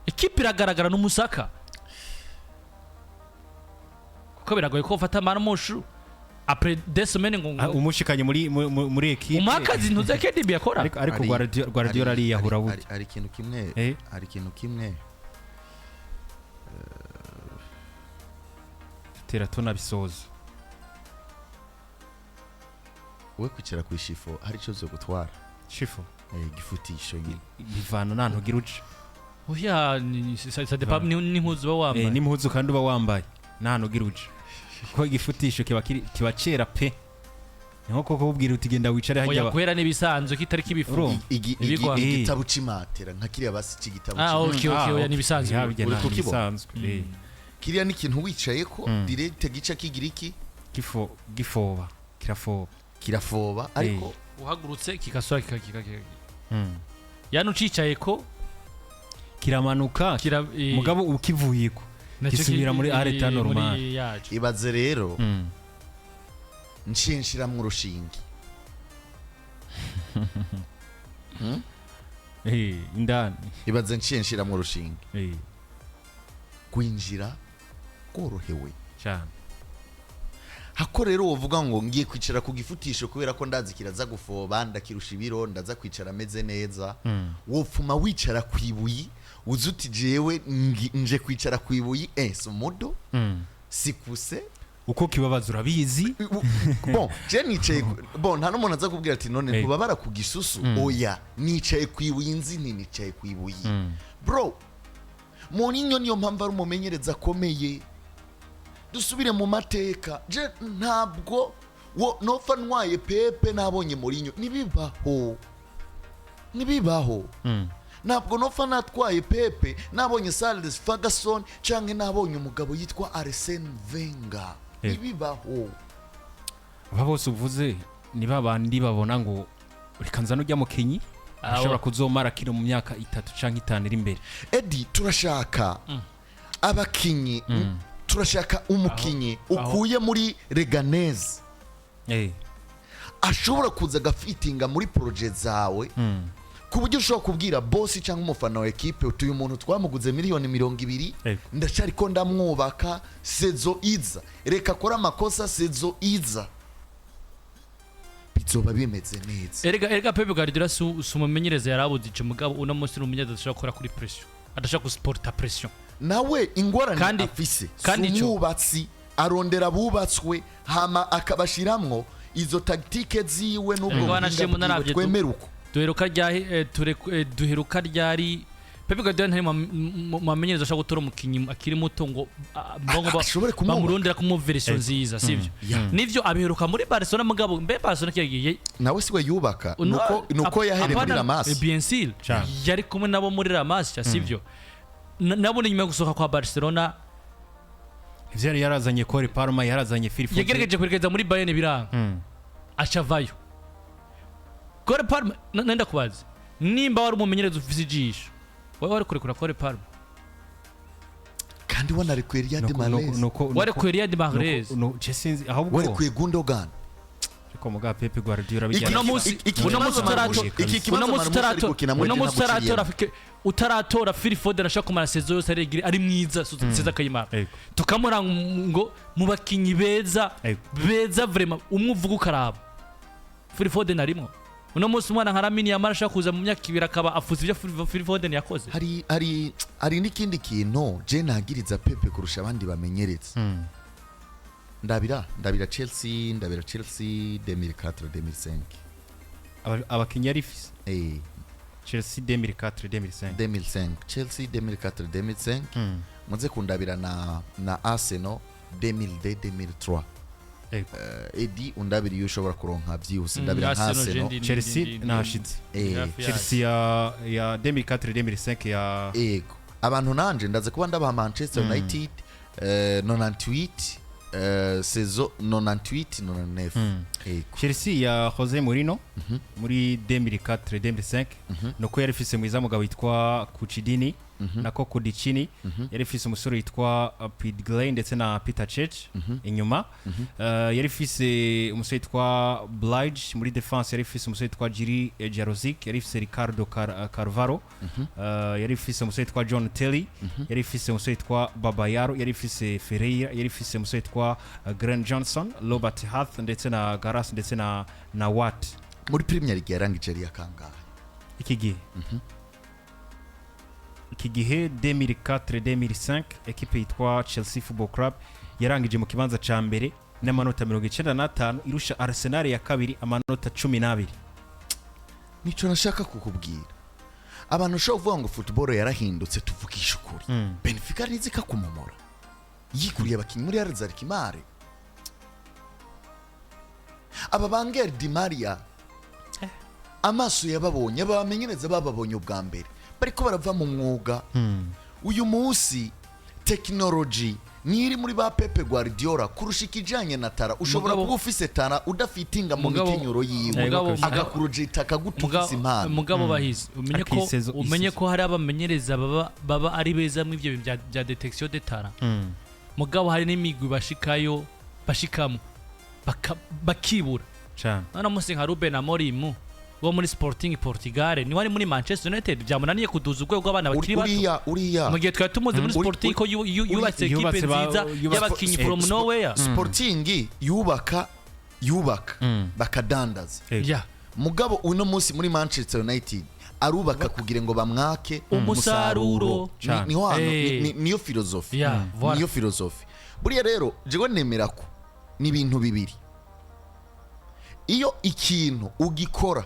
Equipe iragaragara n'umusaka kuko biragoye ko ufata Marmoush après des semaines ngo umushikanye muri equipe umakazi ntuze KDB yakora ariko Guardiola ari yahura hari ikintu kimwe tera tunabisoza we kwicara ku ishifo hari ico zo gutwara shifo gifutisho nyine bivana nantu gira uce oya ça dépend n'impuzu ba wambaye n'impuzu kandi uba wambaye nantu gira uce ko igifutisho kiba cera pe niho koko kubwira uti genda wicare hajya oya kwera nibisanzwe kitari kibifu igitabo cimatera nka kiriya basi c'igitabo okay oya nibisanzwe nibisanzwe kiriya ni ikintu wicaye ko direct gica kigira iki gifoba kirafoba ariko uhagurutse kikasura yani ucicaye ko kiramanuka mugabo ukivuyeko gisubira muri areta normal ibaze rero nshinshiramwe urushinge indani ibaze nshinshiramwe urushinge kwinjira korohewe cyane hako rero wovuga ngo ngiye kwicara ku gifutisho kubera ko ndazi kiraza gufoba ndakirusha ibiro ndaza kwicara ameze neza wopfuma wicara kwibuyi uzuti jewe nje kwicara kwibuyi somodo sikuse uko kibabaza urabizi bon je nicaye bon nta n'umuntu aza kubwira ati none ntubabara ku gisusu oya nicaye kwibuyi nzini nicaye kwibuyi bro Mourinho niyo mpamvu ari umumenyereza akomeye dusubire mu mateka je ntabwo nopfa ntwaye Pepe nabonye Mourinho nibibaho ntabwo nopfa natwaye Pepe nabonye Sir Alex Ferguson canke nabonye umugabo yitwa Arsene Wenger nibibaho aba bose uvuze ni babandi babona ngo urikanza n'ujya mu Kenyi ashobora kuzomara kino mu myaka 3 canke 5 iri imbere Eddie turashaka abakinyi turashaka umukinyi ukuye muri Leganese ashobora kuza gafitinga muri projet zawe ku buryo ushobora kubwira boss cyangwa umufana wa equipe utuye umuntu twamuguze miliyoni 200 ndacari ko ndamwubaka sezo iza reka kora amakosa sezo iza bizoba bimeze neza erega Pepe Guardiola sumumenyereza yarabudije mugabo uno munsi n'umumenyereza ashobora gukora kuri pression adashaka gusporta pression nawe ingorane afise umubatsi arondera bubatswe hama akabashiramwo izo tactique ziwe n'ubwo twemeruko duheruka ryari Pepe Guardiola ntari mamenyereza ashaka gutora umukinyi akiri muto ngo bamurondera ku version nziza sivyo nivyo abiheruka muri Barcelona mugabo mbe Barcelona kiyagiye nawe siwe yubaka nuko yahere muri La Masia bien sûr yari kumwe nabo muri La Masia sivyo nabo nyuma gusohoka kwa Barcelona ivyo yarazanye Cole Palmer yarazanye Phil Foden yagerageje kwerekeza muri Bayern biranga acavayo Cole Palmer nenda kubaza nimba wari umumenyereza ufise ijisho wewe wari kurekura Cole Palmer kandi wanarekuye Riyad Mahrez warekuye Riyad Mahrez ahubwo warekuye Gundogan ariko muga Pepe Guardiola bijyana uno munsi utaratora Phil Foden ashaka kumara sezo yose ari mwiza seza kayimara tukamura ngo mu bakinyi beza vraiment umwuvuga ukaraba Phil Foden arimo uno munsi umwana nka Lamine Yamal ashaka kuza mu myaka 2 akaba afuze ibyo Phil Foden yakoze hari n'ikindi kintu je nagiriza Pepe kurusha abandi bamenyereza ndabira Chelsea 2004-2005 abakinnyi ari fise Chelsea 2004-2005 Chelsea 2004-2005 muze kundabira na Arsenal 2002-2003 Edi undabira iyo ushobora kuronka byihuse ndabira Arsenal Chelsea nashitse Chelsea ya 2004-2005 ya ego abantu nanje ndaze kuba ndabaha Manchester United 98 saison 98-99 Chelsea ya Jose Mourinho muri 2004-2005 nuko yari fise mwiza mugabo witwa Kuchidini nako Kudicini yari fise umusore witwa Pete Gray ndetse na Peter Cech inyuma yari fise umusore witwa Blige muri defense yari fise umusore witwa Jiri Jarozic yari fise Ricardo Carvalho yari fise umusore witwa John Terry yari fise umusore witwa Babayaro yari fise Ferreira yari fise umusore witwa Grant Johnson Robert Hath ndetse na Garas ndetse na Watt muri Premier League yarangije ari akangahe iki gihe iki gihe 2004-2005 ekipe yitwa Chelsea Football Club yarangije mu kibanza ca mbere n'amanota 95 irusha Arsenal ya kabiri amanota 12. nico nashaka kukubwira abantu ushobora kuvuga ngo football yarahindutse tuvugisha ukuri Benfica rizika kumomora yikuriye abakinyi muri Alzarkimare aba Bangel Di Maria amaso yababonye abamenyereza bababonye ubwa mbere bariko barava mu mwuga uyu munsi technology niri muri ba Pepe Guardiola kurusha ikijanye na tara ushobora kuba ufise tara udafitinga mu mikenyuro yiwe agakurujita akagutufisa impano mugabo bahize umenye ko hari abamenyereza baba ari beza mu ivyo bya detection de tara mugabo hari n'imigwi bashikamo bakibura cyane none musi nka Ruben Amorim wo muri Sporting Portugal ni wari muri Manchester United byamunaniye kuduza urwego rw'abana bakiri bato uriya mu gihe twari tumuze muri Sporting ko yubatse equipe nziza y'abakinyi from nowhere Sporting yubaka bakadandaza mugabo uno munsi muri Manchester United arubaka kugira ngo bamwake umusaruro niyo filozofi niyo filozofi buriya rero jewe nemera ko ni ibintu bibiri iyo ikintu ugikora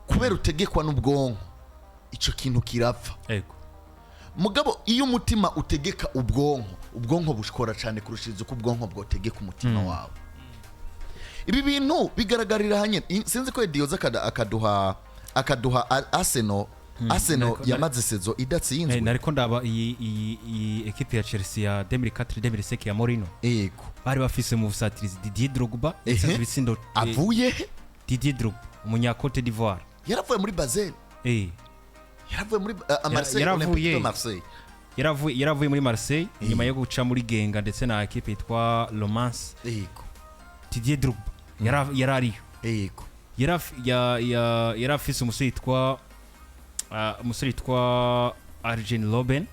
kubera utegekwa n'ubwonko ico kintu kirapfa mugabo iyo umutima utegeka ubwonko bushikora cyane kurushiriza uko ubwonko bwotegeka umutima wawe ibi bintu bigaragarira hanye sinzi ko Dioza akaduha Arsenal yamaze sezo idatsinzwe nariko ndaba iyi equipe ya Chelsea ya 2004-2005 ya Mourinho bari bafise mu busatirizi Didier Drogba ibitsindo avuye Didier Drogba umunya-Cote d'Ivoire yaravuye muri Basel yaravuye muri Marseille yaravuye muri Marseille nyuma yo guca muri Genga ndetse na equipe yitwa Lomance Didier Drogba yarariyo yarafise umusore yitwa Arjen Robben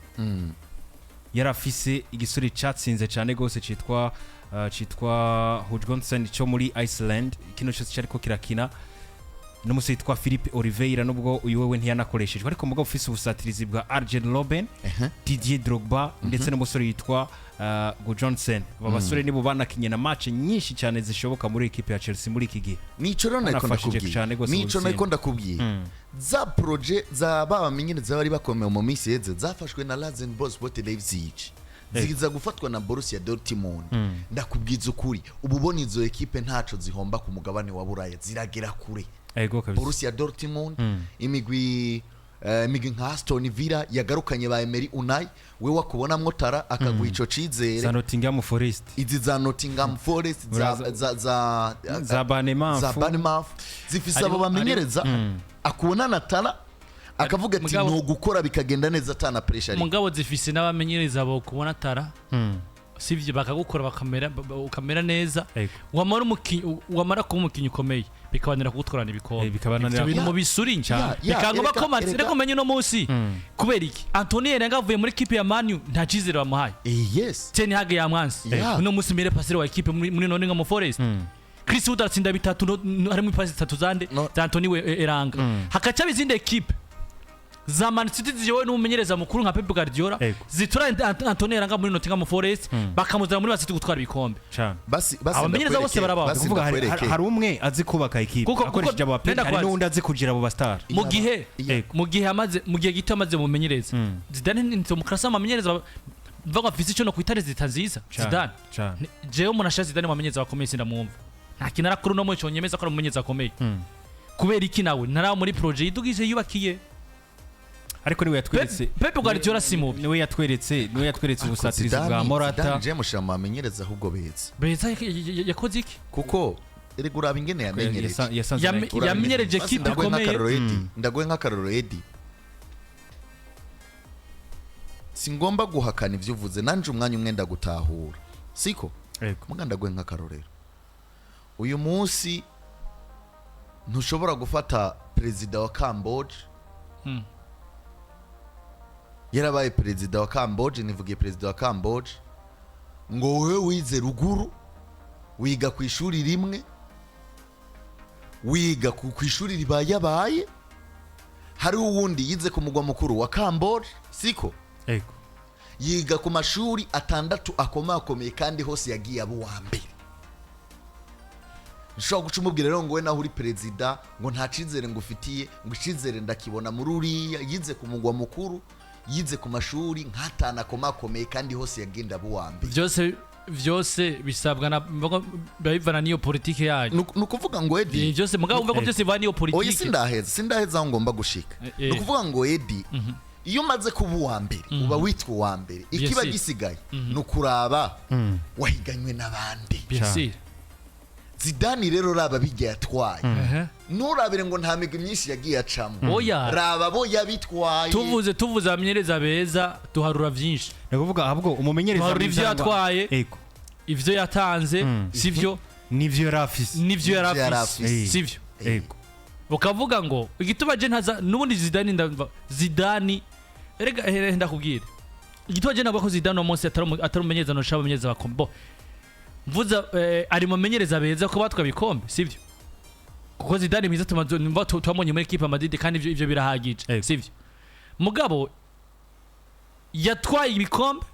yarafise igisore cyatsinze cyane gose cyitwa Gutsinda cyo muri Iceland kino cyose cyariko kirakina n'umusore yitwa Philippe Oliveira nubwo uyu wewe ntiyanakoreshejwe ariko mugabo ufise ubusatirizi bwa Arjen Robben Didier Drogba ndetse n'umusore yitwa Gutsinda aba basore nibo banakinye na match nyinshi cyane zishoboka muri equipe ya Chelsea muri iki gihe nico nako ndakubwiye za projet za babamenyereza bari bakomeye mu minsi yeze zafashwe na Rasenball Leipzig ziza gufatwa na Borussia Dortmund ndakubwiza ukuri ububona izo equipe ntaco zihomba ku mugabane wa Buraya ziragera kure Borussia Dortmund imigwi nka Aston Villa yagarukanye ba Emery Unai we wakubonamwo tara akaguha ico cizere za Nottingham Forest izi za Nottingham Forest za Bournemouth zifise abo bamenyereza akubona na tara akavuga ati no gukora bikagenda neza atana pressure mugabo zifise n'abamenyereza bo kubona tara sivyo bakagukora ukamera neza wamara kuba umukinyi ukomeye bikabanira kugutwarana ibikombe bikabanira ibintu mu bisuri nca bikango bakomatse reko menye no munsi kubera iki Antonio yangavuye muri equipe ya Man U nta cizere bamuhaye yes Ten Hag ya mwansi uno munsi mbere passer wa equipe muri Nottingham Forest Chris Wood atsinda bitatu harimo ipasi 3 zande za Antonio Eranga hakaca bizinde equipe za Man City ziyowe n'umumenyereza mukuru nka Pep Guardiola zitura Antonio Eranga muri Nottingham Forest bakamuzana muri City gutwara ibikombe basi abamenyereza bose baraba kuvuga hari umwe azi kubaka equipe akoresheje aba Pep hari n'undi azi kugira abo bastar mu gihe gito amaze mu menyereza Zidane ni umukrasa amamenyereza bavuga afise ico no kwitare zitanziza Zidane jewe munasha Zidane wamenyereza bakomeye sindamwumva nta kinara kuri no muco nyemeza ko umumenyereza akomeye kubera iki nawe narawo muri projet yidugije yubakiye ariko niwe yatweretse Pep Guardiola simu niwe yatweretse ubusatirizi bwa Morata Zidane mushama amenyereza ahubwo beza yakoze iki kuko ere guraba ingene yamenyereje kipe ikomeye ndagoye nk'akaroro Edi singomba guhakana ivyo uvuze nanje umwanya umwe ndagutahura siko muga ndagoye nk'akarorero uyu munsi ntushobora gufata perezida wa Cambodia yarabaye perezida wa Cambodia nivugiye perezida wa Cambodia ngo wewe wize ruguru wiga ku ishuri rimwe wiga ku ishuri ribaye hari uwundi yize ku mugwa mukuru wa Kambodge siko ego yiga ku mashuri atandatu akomakomeye kandi hose yagiye abo wa mbere. Nshobora guca umubwira rero ngo we naho uri perezida ngo nta cizere ngufitiye, ngo icizere ndakibona muri uriya yize ku mugwa mukuru, yize ku mashuri nk'atana akomakomeye kandi hose yagenda abo wa mbere. Vyose bisabwa na bivana niyo politike yayo. Nukuvuga ngo Edi byose mugabo umva ko byose bivana niyo politike. Oya sindaheza aho ngomba gushika. Nukuvuga ngo Edi iyo maze kuba uwa mbere uba witwa uwa mbere, ikiba gisigaye nukuraba wahiganywe n'abandi. Zidane rero raba bijya yatwaye nurabire ngo nta migwi myinshi yagiye acamo, raba bo yabitwaye. tuvuze amenyereza beza tuharura vyinshi, ndakuvuga ahubwo umumenyereza tuharura ivyo yatwaye, ivyo yatanze sivyo, nivyo yarafise sivyo. Ukavuga ngo igituma je ntaza nubundi Zidane erega ndakubwira igituma je nabako Zidane no munsi atarumenyereza no shaba amenyereza bakombo mvuza ari mu menyereza beza ko batwa bikombe sivyo, kuko Zidane mwiza tumonye muri equipe Madrid kandi ivyo birahagije sivyo. Mugabo yatwaye ibikombe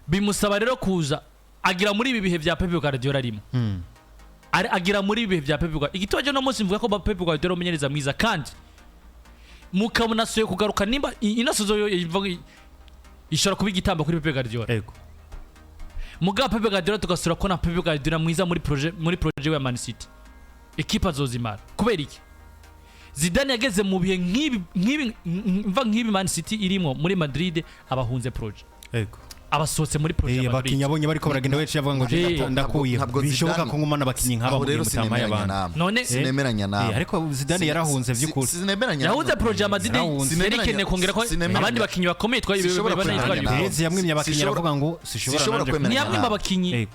bimusaba rero kuza agira muri ibi bihe vya Pep Guardiola arimo agira muri ibi bihe vya Pep Guardiola. Igitwaje no munsi mvuga ko Pep Guardiola umenyereza mwiza kandi mukabona soye kugaruka nimba inasozo ishora kuba igitamba kuri Pep Guardiola. Mugabo Pep Guardiola tugasura ko na Pep Guardiola mwiza muri projet wa Man City equipe azozimara kubera iki Zidane yageze mu bihe nk'ibi Man City irimo muri Madrid abahunze projet abasohotse muri projet abakinnyi abonye bariko baragenda wese yavuga ngo ndakuye bishoboka ko ngumana abakinnyi nk'aba muri mutama y'abantu none sinemeranya nawe ariko Zidane yarahunze vy'ukuri yahunze projet Madrid serikene kongera ko abandi bakinnyi bakomeye twayibereza yamwimye abakinnyi aravuga ngo sishobora kwemera yamwimye abakinnyi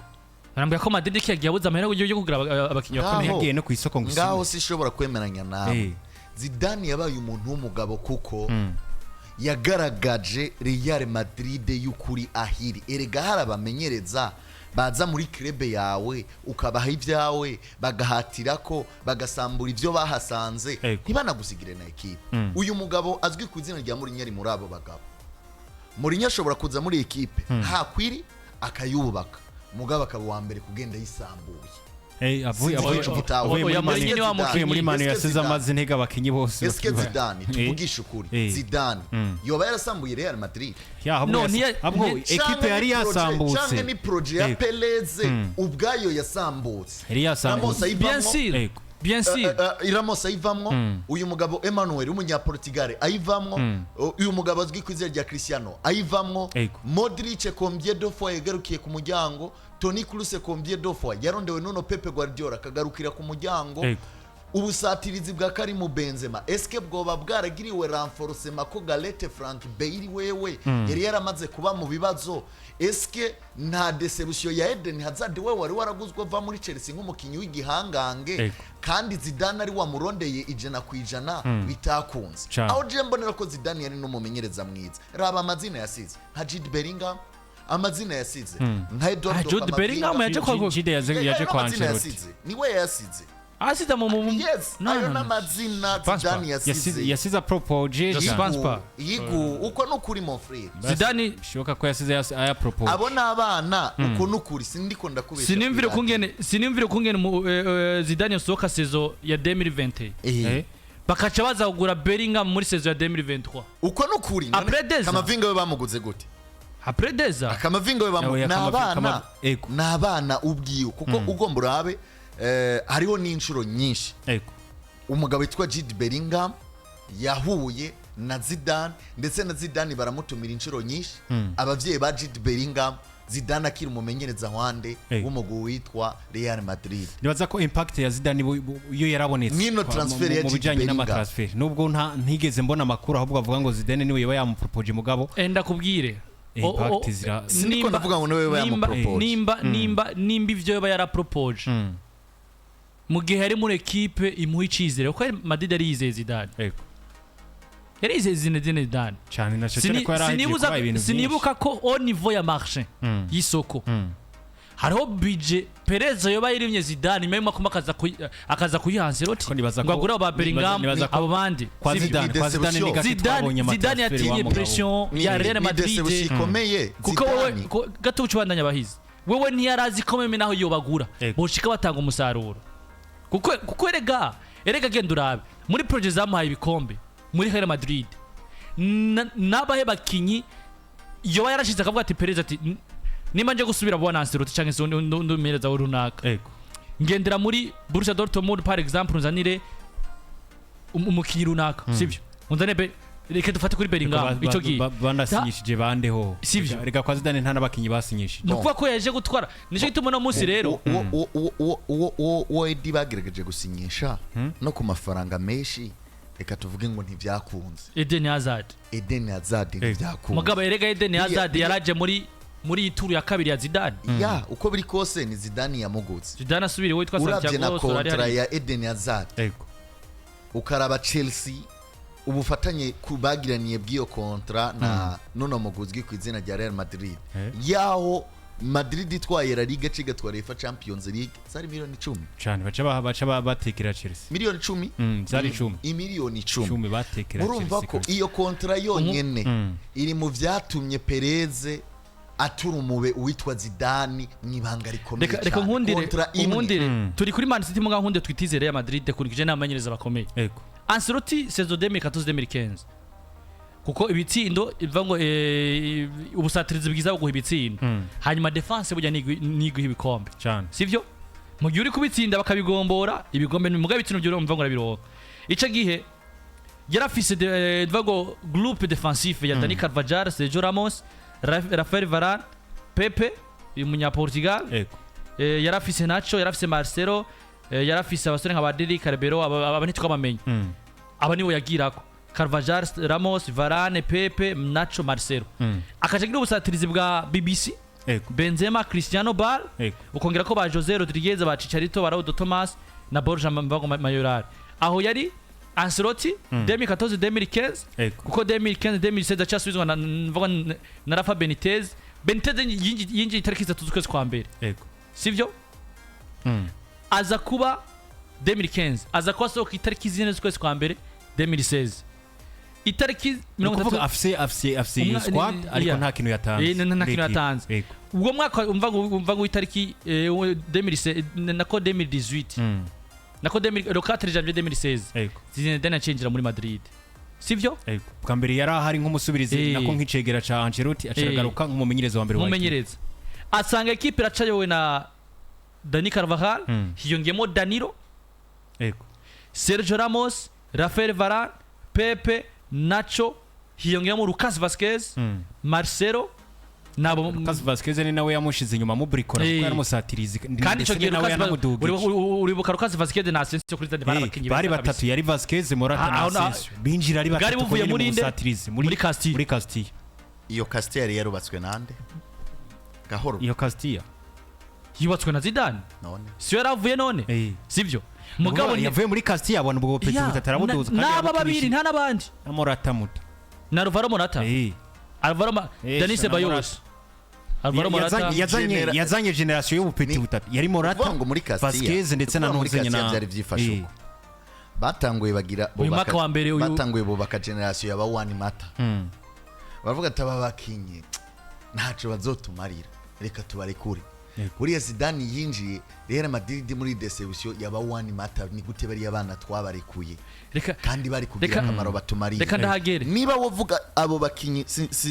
arambya ko Madrid yagiye abuza amahera yo kugira abakinnyi bakomeye yagiye no ku isoko ngo ngaho sishobora kwemeranya nawe. Zidane yabaye umuntu w'umugabo kuko yagaragaje Real Madrid y'ukuri ahiri. Erega harabamenyereza baza muri club yawe ukabaha ibyawe bagahatira ko bagasambura ivyo bahasanze ntibanagusigire na equipe. Uyu mugabo azwi ku izina rya Mourinho muri abo bagabo. Mourinho ashobora kuza muri equipe hakwiri akayubaka mugabo akaba wa mbere kugenda yisambuye. Avuye muri manu yasize amazi ntega abakinyi bose. Eske Zidane tuvugisha ukuri Zidane yoba yarasambuye Real Madrid? Ahubwo equipe yari yasambutse canke ni projet ya Peleze ubwayo yasambutse. Yari yasambutse bien sûr Ramos ayivamwo, uyu mugabo Emmanuel umunyaportugal ayivamwo, uyu mugabo azwi ku izina rya Cristiano ayivamwo, Modric combien de fois yagarukiye ku muryango, Toni Kroos combien de fois yarondewe nuno Pep Guardiola kagarukira ku muryango. Ubusatirizi bwa Karim Benzema eske bwoba bwaragiriwe renforcement ko Gareth Frank Bale wewe yari yaramaze kuba mu bibazo? Eske nta deception ya Eden Hazard wewe wari waraguzwe va muri Chelsea nk'umukinyi w'igihangange kandi Zidane ari wamurondeye ijana ku ijana bitakunze? Aho je mbonera ko Zidane yari n'umumenyereza mwiza. Raba amazina yasize nka Jude Bellingham, amazina yasize nka Jude Bellingham yaje kwa Ancelotti niwe yasize asida mu ayo n'amazina Zidane yasize propose yigu uko n'ukuri mon frère. Zidane shoka ko yasize aya propose abo n'abana uko n'ukuri sindiko ndakubesha. sinimvire kungene Zidane yasohoka saison ya 2020 bakaca baza kugura Bellingham muri saison ya 2023 uko n'ukuri. Kamavinga we bamuguze gute? Après des ans Kamavinga we n'abana ubwiye kuko ugomba urabe hariho n'inshuro nyinshi umugabo witwa Jude Bellingham yahuye na Zidane ndetse na Zidane baramutumira inshuro nyinshi. Abavyeyi ba Jude Bellingham Zidane akiri umumenyereza wande w'umugwi witwa Real Madrid. Nibaza ko impact ya Zidane iyo yarabonetse nino transfer ya Jude Bellingham nubwo ntigeze mbona makuru ahubwo avuga ngo Zidane niwe yaba yamupropose mugabo enda kubwire impact zira siniko ndavuga ngo niwe yamupropose nimba ivyo yaba yarapropose mu gihe ari muri equipe imuha icizere kuko Madrid yari yizeye Zidane yari yizeye Zinezine Zidane cyane na cyo ko yari ibintu sinibuka ko au niveau ya marché y'isoko hariho budget Perez yoba yirimye Zidane nyuma y'uko akaza kuyiha Ancelotti ngo agura aba Bellingham abo bandi kwa Zidane ni Zidane yatinye pression ya Real Madrid kuko wowe gato ucubandanya bahizi wewe ntiyarazi ko meme naho yobagura boshika batanga umusaruro kuko erega genda urabe muri project zamuhaye ibikombe muri Real Madrid nabahe bakinyi yoba yarashize akavuga ati Perez ati nimba nje gusubira bona Ancelotti canke se ndumereza runaka ngendera muri Borussia Dortmund par exemple nzanire umukinyi runaka sivyo unzane reka dufate kuri Bellingham ico gihe bandasinyishije bandeho reka kwa Zidane nta nabakinyi basinyishije nukuva ko yaje gutwara nico gituma no munsi rero wo Edi bagerageje gusinyisha no ku mafaranga menshi reka tuvuge ngo ntivyakunze Eden Hazard ntivyakunze mugabo erega Eden Hazard yaraje muri ituru ya kabiri ya Zidane ya uko biri kose ni Zidane yamugutse Zidane asubire witwa Santiago na kontra ya Eden Hazard ukaraba Chelsea ubufatanye kubagiraniye bw'iyo kontra na nono muguzwi ku izina rya Real Madrid yaho Madrid itwaye La Liga cigatwara UEFA Champions League zari miliyoni 10 cyane baca batekera Chelsea miliyoni 10 zari 10 imiliyoni 10 batekera Chelsea urumva ko iyo kontra yonyene iri mu vyatumye Perez aturumube uwitwa Zidane mwibanga rikomeye reka nkundire turi kuri Man City muga nkunde twitizere ya Madrid kurikije n'amanyereza bakomeye yego Ancelotti saison 2014-2015 kuko ibitsindo iva ngo ubusatirizi bwiza bwo ibitsindo hanyuma defense burya niguha ibikombe cyane sivyo mu gihe uri kubitsinda bakabigombora ibigombe muga ibitsino byo umva ngo rabironka ico gihe yarafise iva ngo groupe défensif ya Dani Carvajal Sergio Ramos Rafael Varane Pepe umunya Portugal yarafise Nacho yarafise Marcelo yarafise abasore nka Badiri Carabero abanitwa bamenye aba niwe yagirako Carvajal Ramos Varane Pepe Nacho Marcelo akaje gira ubusatirizi bwa BBC Benzema Cristiano Bale ukongera ko ba Jose Rodriguez ba Chicharito ba Raúl Thomas na Borja Mayoral aho yari Ancelotti 2014-2015 kuko 2015-2016 cyasubizwa na Rafa Benitez yinjiye itariki 3 z'ukwezi kwa mbere sivyo aza kuba 2015 aza kuba soka itariki 4 z'ukwezi kwa mbere 2016 itariki 30 afse squad ariko nta kintu yatanze ubwo mwaka umva ngo itariki 2016 nako 2018 nako 2004 janvier 2016 Zinedine acengera muri Madrid sivyo bwa mbere yari ahari nk'umusubirizi nako nk'icegera ca Ancelotti acagaruka nk'umumenyereza wa mbere umumenyereza asanga equipe iracayowe na Dani Carvajal hiyongemo Danilo Sergio Ramos Rafael Varane Pepe Nacho hiyongemo Lucas Vazquez Marcelo nabo Lucas Vazquez ni nawe yamushize inyuma mu bricora kuko yaramusatirizi kandi ico gihe nawe uribuka Lucas Vazquez na Asensio kuri zandi bari batatu yari Vazquez Morata na Asensio binjira ari batatu buvuye muri musatirizi muri Castilla iyo Castilla yari yarubatswe nande gahoro iyo Castilla yubatswe na Zidane none siyo yaravuye none sivyo mugabo yavuye muri Castilla abona ubwo peti butarabuduza kandi naba babiri nta nabandi na Morata muta na Alvaro Morata Alvaro Dani Ceballos Alvaro Morata yazanye generation y'ubupeti butatu yari Morata Vazquez ndetse na Nozenya na byari byifashe batanguye bagira batanguye bubaka generation yaba One Mata bavuga ati aba bakinye ntaco bazotumarira reka tubarekure buriya Zidane yinjiye Real Madrid muri deception yaba One Mata ni gute bari abana twabarekuye kandi bari kugira akamaro batumariye reka ndahagere niba wovuga abo bakinyi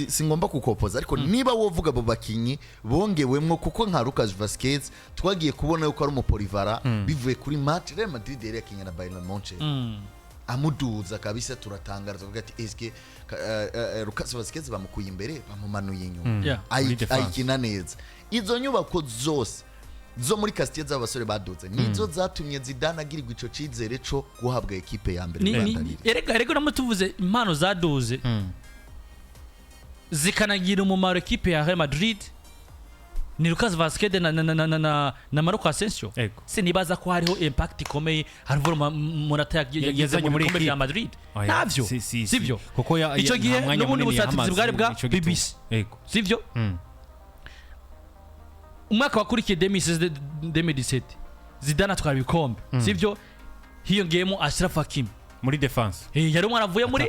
singomba kukopoza ariko niba wovuga abo bakinyi bongewemwo kuko nka Lucas Vazquez twagiye kubona yuko ari umupolivara bivuye kuri match Real Madrid yari yakinya na Bayern Munich amuduza kabisa turatangara tuvuga ati eske Lucas Vazquez bamukuye imbere bamumanuye inyuma ayikina neza izo nyubako zose zo muri Castilla z'abasore baduze nizo zatumye Zidane agirirwa ico cizere co guhabwa equipe ya mbere erega namutuvuze impano zaduze zikanagira umumaro equipe ya Real Madrid ni Lucas Vazquez na Marco Asensio sinibaza ko hariho impact ikomeye Alvaro Morata yazanye muri equipe ya Madrid navyo sivyo kuko ico gihe n'ubundi busatirizi bwari bwa BBC sivyo umwaka wakurikiye 2017 Zidane atwara ibikombe sivyo hiyongeyemo Ashraf Hakimi muri defense yari umwana avuye muri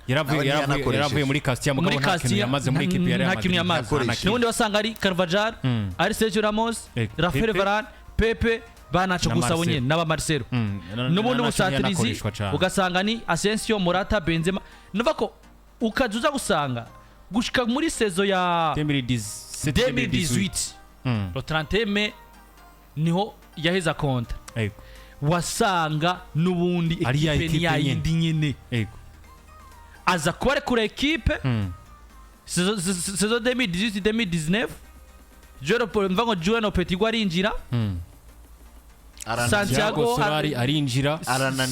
yaravuye muri Castilla mugabo nta kintu yamaze muri equipe yari yamaze n'ubundi wasanga ari Carvajal ari Sergio Ramos Rafael Varane Pepe banacho gusa bonye n'aba Marcelo n'ubundi busatirizi ugasanga ni Asensio Morata Benzema nuva ko ukazuza gusanga gushika muri saison ya 2018 le 31 mai niho yaheza konta wasanga nubundi equipe ni yayindi nyene aza kuba kure equipe saison 2018-2019 Joro Paul mvango Juliano Petit gwarinjira Santiago Solari arinjira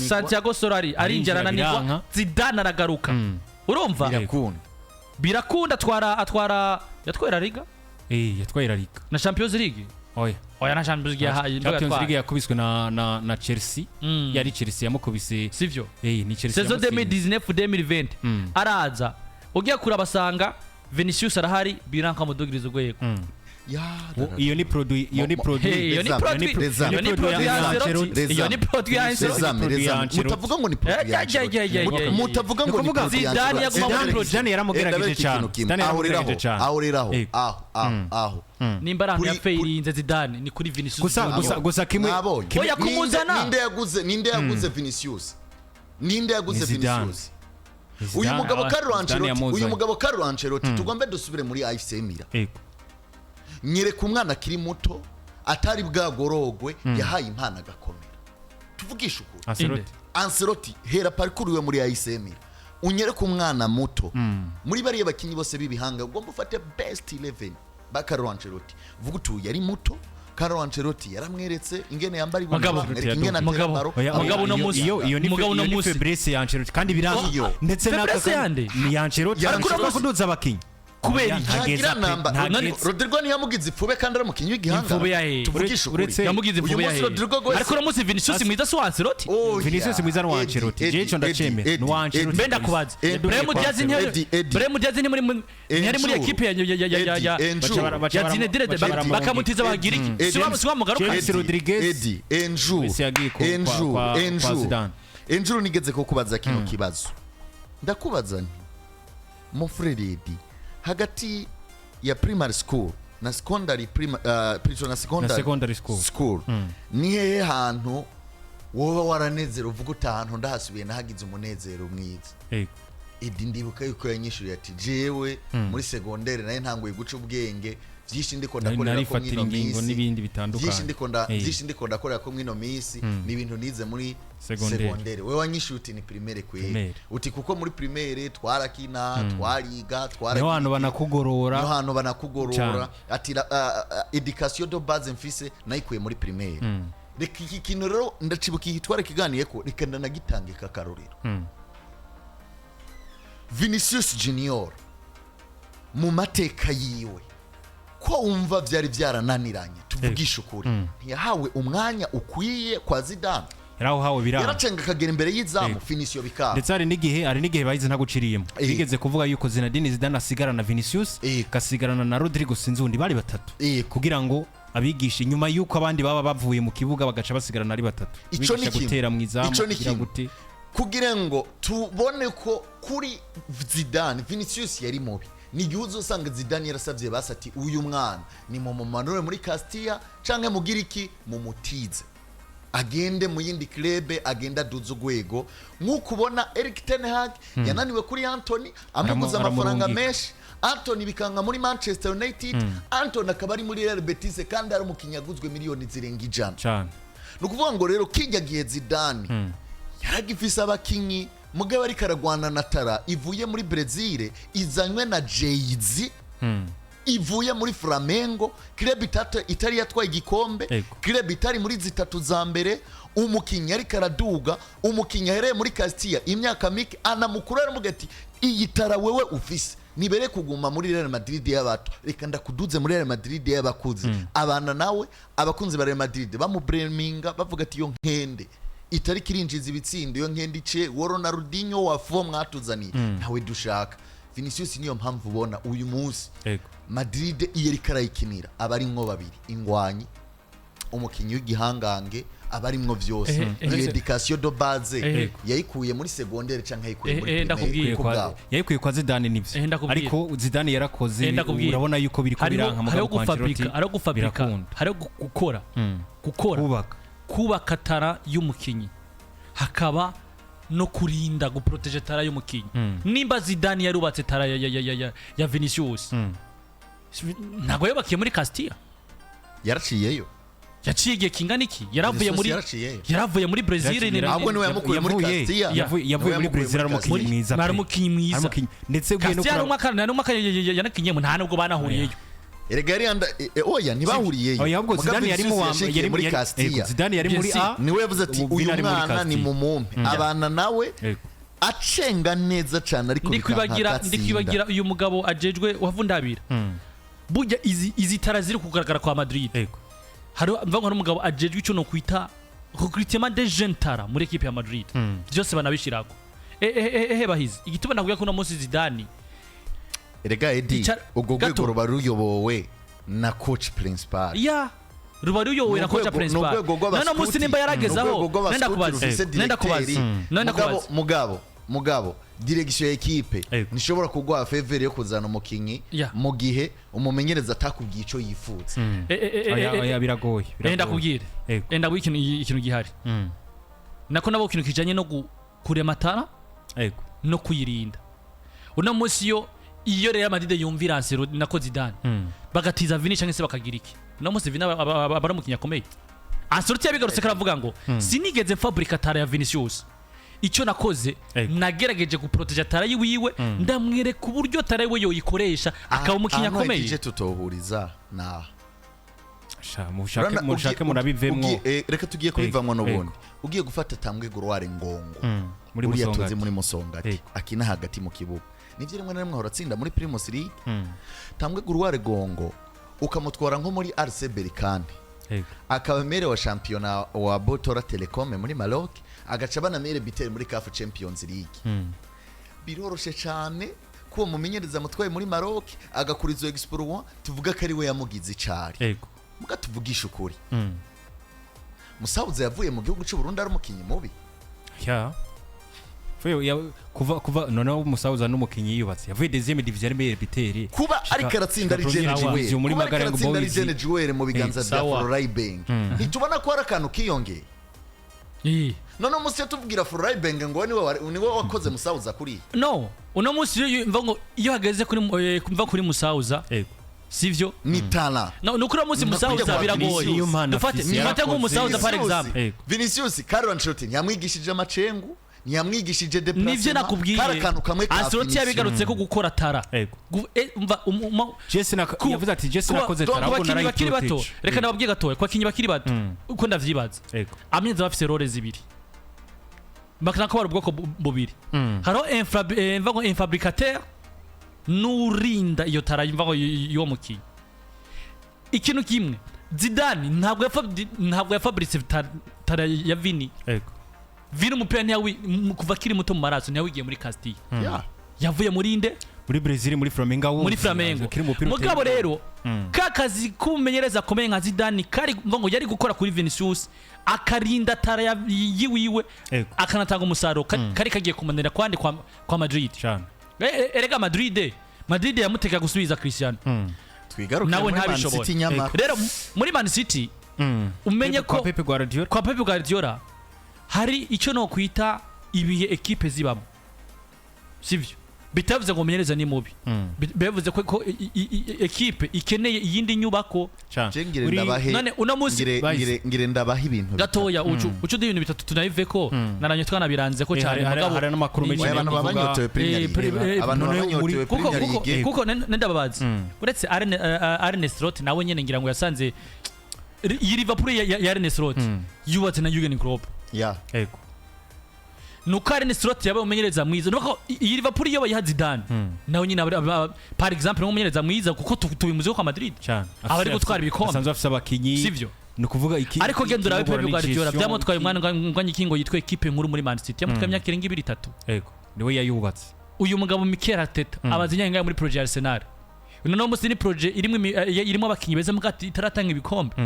Santiago Solari arinjira ananirwa Zidane aragaruka urumva birakunda yatwara Liga yatwara Liga na Champions League oya na Champions League yakubiswe na Chelsea yari Chelsea yamukubise sivyo ni Chelsea saison 2019-2020 araza ugiye kurabasanga Vinicius arahari biranka mudugirizo gwego iyo ni produit mutavuga ngo ni produit mutavuga ngo ni Zidane yaguma muri produit Zidane yaramugerageje cyane aho nimba ranka ya feirinze Zidane ni kuri Vinicius gusa kimwe oya kumuzana ninde yaguze Vinicius uyu mugabo Carlo Ancelotti tugombe dusubire muri AS Milan nyereka umwana akiri muto atari bwagorogwe yahaye impano agakomera tuvugisha ukuri Ancelotti hera parcours we muri AS Milan unyereka umwana muto muri bariye bakinyi bose bibihanga ugomba ufate best 11 ba Carlo Ancelotti vuga utu yari muto Carlo Ancelotti yaramweretse ingene yambari mugabo no musi iyo ni Fabrice ya Ancelotti kandi biranga ndetse n'aka ni Ancelotti yarakora kuduza abakinyi kubera ntagira namba Rodrigo ntiyamugize ipfube kandi aramukinyi w'igihanga tuvugisha ukuri yamugize ipfube yahe ariko uramuzi Vinicius mwiza si Ancelotti Vinicius mwiza ni Ancelotti jecho ndacheme ni Ancelotti benda kubaza Bremu Diaz ni muri equipe ya Zinedine bakamutiza bagiriki siwa mugaruka Rodriguez Enjuru nigeze ko kubaza kino kibazo ndakubaza nti mon frère hagati ya primary school na secondary school ni hehe hantu wowe waranezero uvuga utahantu ndahasubiye nahagize umunezero mwiza Edi ndibuka yuko yanyishuye ati jewe muri secondaire naye ntanguye guca ubwenge byinshi ndiko ndakorera ko mwino minsi n'ibindi bitandukanye byinshi ndiko ndakorera ko mwino minsi ni ibintu nize muri secondaire wewe wanyishuye uti ni primaire kwe uti kuko muri primaire twarakina twariga niho hantu banakugorora ati education de base mfise nayikuye muri primaire reka iki kintu rero ndacibuka ihitware kiganiye ko reka ndanagitangika karorero Vinicius Junior mu mateka yiwe ko umva byari byarananiranye tuvugisha ukuri ntiyahawe umwanya ukwiye kwa Zidane yarahawe biranga yaracenga kagera imbere y'izamu Vinicius bikaba ndetse hari n'igihe bayize ntaguciriyemo bigeze kuvuga yuko Zinedine Zidane asigarana Vinicius kasigarana na Rodrigo Sinzundi bari batatu kugira ngo abigisha inyuma yuko abandi baba bavuye mu kibuga bagaca basigarana ari batatu bigisha gutera mu izamu kugira ngo tubone ko kuri Zidane Vinicius yari mubi ni gihuzo usanga Zidane yarasavye basati uyu mwana ni mu manure muri Castilla canke mugiriki mu mutize agende mu yindi club agenda duzo gwego nkuko ubona Erik ten Hag yananiwe kuri Anthony amuguza amafaranga menshi Anthony bikanga muri Manchester United Anthony akaba ari muri Real Betis kandi ari umukinyaguzwe miliyoni zirenga ijana nukuvuga ngo rero kijya gihe Zidane yaragifise abakinyi mugabo ari karagwana na Tara ivuye muri Brazil izanywe na Jay-Z ivuye muri Flamengo club itari yatwaye igikombe club itari muri zitatu za mbere umukinyi ari karaduga umukinyi ahereye muri Castilla imyaka mike anamukuru aramugati iyi Tara wewe ufise nibere kuguma muri Real Madrid y'abato reka ndakuduze muri Real Madrid y'abakuzi abana nawe abakunzi ba Real Madrid bamubreminga bavuga ati yo nkende itari kirinjiza ibitsindo yo nkendice woro na Rudinho wafo mwatuzani nawe dushaka Vinicius niyo mpamvu ubona uyu munsi Ego. Madrid iyo ariko arayikinira aba arimwo babiri ingwanyi umukinyi w'igihangange aba arimwo vyose iyo education de base yayikuye muri secondaire canke yayikuye muri primaire yayikuye kwa Zidane nivyo ariko Zidane yarakoze urabona yuko biri ko biranka mu Ancelotti hari gukora kubaka tara y'umukinyi hakaba no kurinda guprotege tara y'umukinyi nimba Zidane yarubatse tara ya Vinicius ntago yabakiye muri Castilla yaraciyeyo yaciye igihe kingana iki yaravuye muri Brazil ahubwo niwe yamukuye muri Castilla yavuye muri Brazil ari umukinyi mwiza ndetse ugiye no kuraba yanakinyemo nta nubwo banahuriyeyo erega yari oya ntibahuriyeyo ahubwo Zidane yari muri Castilla Zidane yari muri A niwe yavuze ati uyu mwana ni mumumpe abana nawe acenga neza cyane ariko ndikwibagira uyu mugabo ajejwe wavundabira burya izi tara ziri kugaragara kwa Madrid mvango n'umugabo ajejwe icyo no kwita recrutement des jeunes tara muri equipe ya Madrid byose banabishirako bahizi igituma nakuya ko no munsi Zidane erega Edi ubwo rwego ruba ruyobowe na coach principal ruba ruyobowe na coach principal none munsi nimba yaragezaho nenda kubaza mugabo direction ya equipe nishobora kugwa favor yo kuzana umukinyi mu gihe umumenyereza atakubwiye ico yifuza biragoye enda kubwire enda ikintu gihari nako nabo ikintu kijanye no kurematara no kuyirinda uno munsi iyo Real Madrid yumvira Ancelotti nako Zidane bagatiza Vini cyangwa se bakagira iki no munsi Vini abaramukinya komeye Ancelotti yabigarutse karavuga ngo sinigeze fabrica tara ya Vinicius icyo nakoze nagerageje guprotege tara yiwe ndamwereka uburyo tara yiwe yoyikoresha akaba umukinya komeye ije tutohuriza na mushake murabivemwo reka tugiye kubivamwa n'ubundi ugiye gufata tambwe Goroire Ngongo muri yatoze muri Musongati akina hagati mu kibuga nivyo rimwe na rimwe horatsinda muri Primus League tambwe Goroire Ngongo ukamutwara nko muri RC Berkane akaba mere wa championnat wa Botora Telecom muri Maroc agaca banamere bitere muri CAF Champions League biroroshe cyane ko mumenyereza mutwaye muri Maroc agakurizo Explorer tuvuga ko ari we yamugize icari muga tuvugisha ukuri Musauza yavuye mu gihugu cy'u Burundi ari umukinyi mubi kuva noneho Musauza n'umukinyi yubatse yavuye deuxième division ari bitere kuba ari karatsinda ari Gene Jouer mu biganza bya Floribeng ntitubona ko ari akantu kiyongeye none musi tuvugira Floribeng ngo niwe wakoze Musauza kuri uno musi mvango iyo hageze kuri Musauza sivyo ni tala nukuri musi Musauza biragoye dufate nko Musauza par exemple Vinicius Carlo Ancelotti yamwigishije amacengu ntiyamwigishije deplacement nivyo nakubwiye Ancelotti yabigarutse ko gukora tara yavuze ati Jesse nakoze tara ahubwo narayikiri bato reka nababwiye gatoya kwa kinyi bakiri bato uko ndavyibaza amyenze bafise role zibiri bakana ko bari ubwoko bubiri haro un fabricateur n'urinda iyo tara imvaho yo mukinyi ikintu kimwe Zidane ntabwo yafabrice tara ya Vini Vini umupira ntiyawi kuva kiri muto mu maraso ntiyawigiye muri Castilla yavuye muri inde muri Brazil muri Flamengo mugabo rero kakazi k'umumenyereza akomeye nka Zidane kari ngo yari gukora kuri Vinicius akarinda tara yiwe akanatanga umusaruro kari kagiye kumanira kwandi kwa Madrid erega Madrid yamuteka gusubiza Cristiano nawe ntabishoboye rero muri Man City umenye ko kwa Pep Guardiola hari icyo no kwita ibihe equipe zibamo sivyo bitavuze ngo umenyereza ni mubi bivuze ko equipe ikeneye iyindi nyubako none uno munsi ngire ndabaha ibintu gatoya ucu ibintu bitatu tunayive ko naranye twanabiranze ko cyane mugabo hari n'amakuru menshi abantu babanyotewe Premier League kuko nendababazi uretse Ernest Roth nawe nyene ngira ngo yasanze iyi Liverpool ya Ernest Roth yubatse na Jurgen Klopp nuko Ernest Roth yabaye umumenyereza mwiza nuko iyi Liverpool yo bayiha Zidane nawe nyine par exemple umumenyereza mwiza kuko tubimuze kwa Madrid abari gutwara ibikombe asanzwe afite abakinyi sivyo nukuvuga iki ariko gendura we Pep Guardiola byamutwaye umwana nganye kingo yitwe equipe nkuru muri Man City yamutwaye imyaka 2-3 niwe yayubatse uyu mugabo Mikel Arteta abazinyanga muri projet Arsenal no musi ni projet irimo abakinyi beza mugati itaratanga ibikombe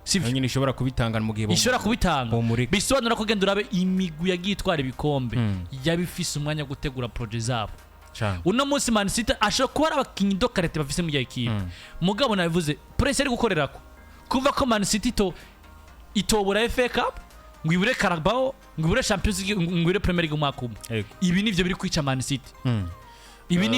sivyo nyine ishobora kubitanga mu gihe ishobora kubitanga bisobanura ko genda urabe imigwi yagiye itwara ibikombe yabifise umwanya gutegura projet zabo uno musi Man City ashobora kuba abakinyi dokarete bafise mu equipe mugabo nabivuze pressure ari gukorerako kuva ko Man City itobura FA Cup ngwibure Carabao ngwibure Champions League ngwibure Premier League umwaka umwe ibi nivyo biri kwica Man City ibi ni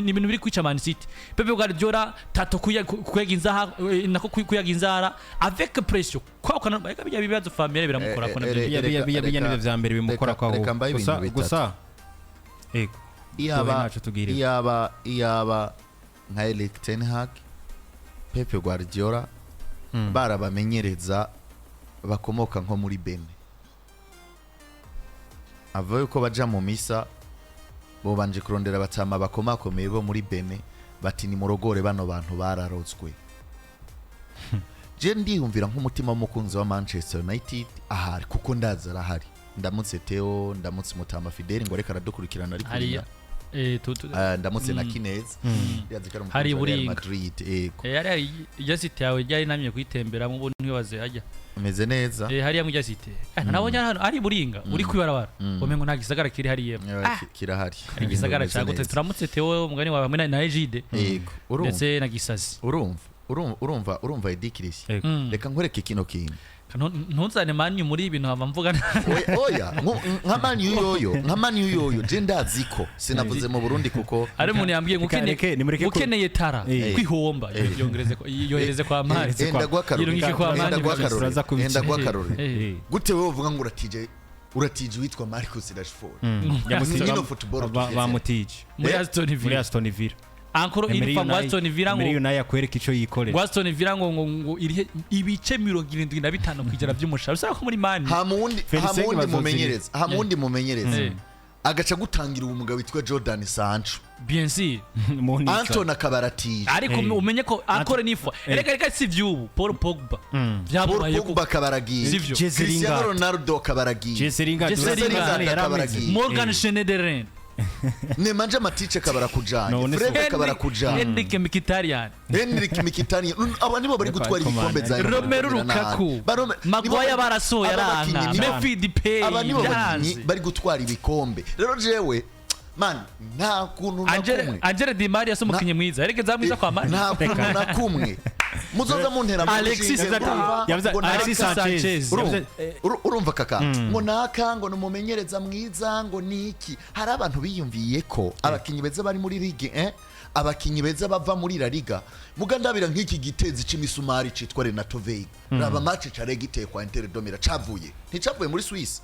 ibintu biri kwica Man City Pep Guardiola tato kuyaginza nako kuyaginzara avec pression kwa kana bijya bibazo famille biramukora ko nabyo bijya vya mbere bimukora kwa gusa iyaba nka Erik ten Hag Pep Guardiola barabamenyereza bakomoka nko muri Bene avaye ko baja mu misa bo banje kurondera batama bakomakomeye bo muri Bene bati ni murogore bano bantu bararotswe je ndiyumvira nk'umutima w'umukunzi wa Manchester United ahari kuko ndaza arahari ndamutse Theo ndamutse Mutama Fidel ngo reka radukurikirana ariko ndamutse na Kinez yazikara mu Real Madrid yari yasite yawe yari namye kwitembera mu buntu waze hajya ameze neza hariya mu yasite nabonye hano ari buringa uri kwibarabara umengo nta gisagara kiri hariye kirahari igisagara cyagote turamutse Theo mugani wawe hamwe na Ejide ndetse na Gisazi urumva idikirisi reka nkoreke kino kintu ntunzane manyu muri ibintu hava mvugana oya nka manyu yoyo je ndaziko sinavuze mu Burundi kuko ari umuntu yambwiye ngukeneye tara kwihomba yohereze kwa mari yirungike kwa mari enda gwa karore gute wewe uvuga ngo uratije witwa Marcus Rashford yamusingino football bamutije muri Aston Villa ankoro irifa Aston Villa ngo Emery nayo akwereka ico yikorera Aston Villa ngo ibice 75 kwijana by'umushahara usaba ko muri mani hamundi mumenyereza agaca gutangira umugabo witwa Jordan Sancho bien sûr Anton akabaratije ariko umenye ko akore nifa reka si vyubu Paul Pogba vyabaye ko bakabaragiye Cristiano Ronaldo kabaragiye Morgan Schneiderlin ne manje matiche kabara kujanye Fred kabara kujanye Henrik Mkhitaryan abandi bo bari gutwara ibikombe za Romelu Lukaku Maguire barasoya aranga Memphis Depay abandi bo bari gutwara ibikombe rero jewe man nta kuntu nakumwe Angel Di Maria so mukinye mwiza erekeza mwiza kwa mari nta kuntu nakumwe muzoza muntera Alexis Sanchez urumva kaka ngo nakango numumenyereza mwiza ngo niki hari abantu biyumviye ko abakinyi beza bari muri ligue abakinyi beza bava muri La Liga mugandabira nk'iki gitezi cy'imisumari citwa Renato Veiga raba match care gitekwa Inter Domira cavuye nticavuye muri Swiss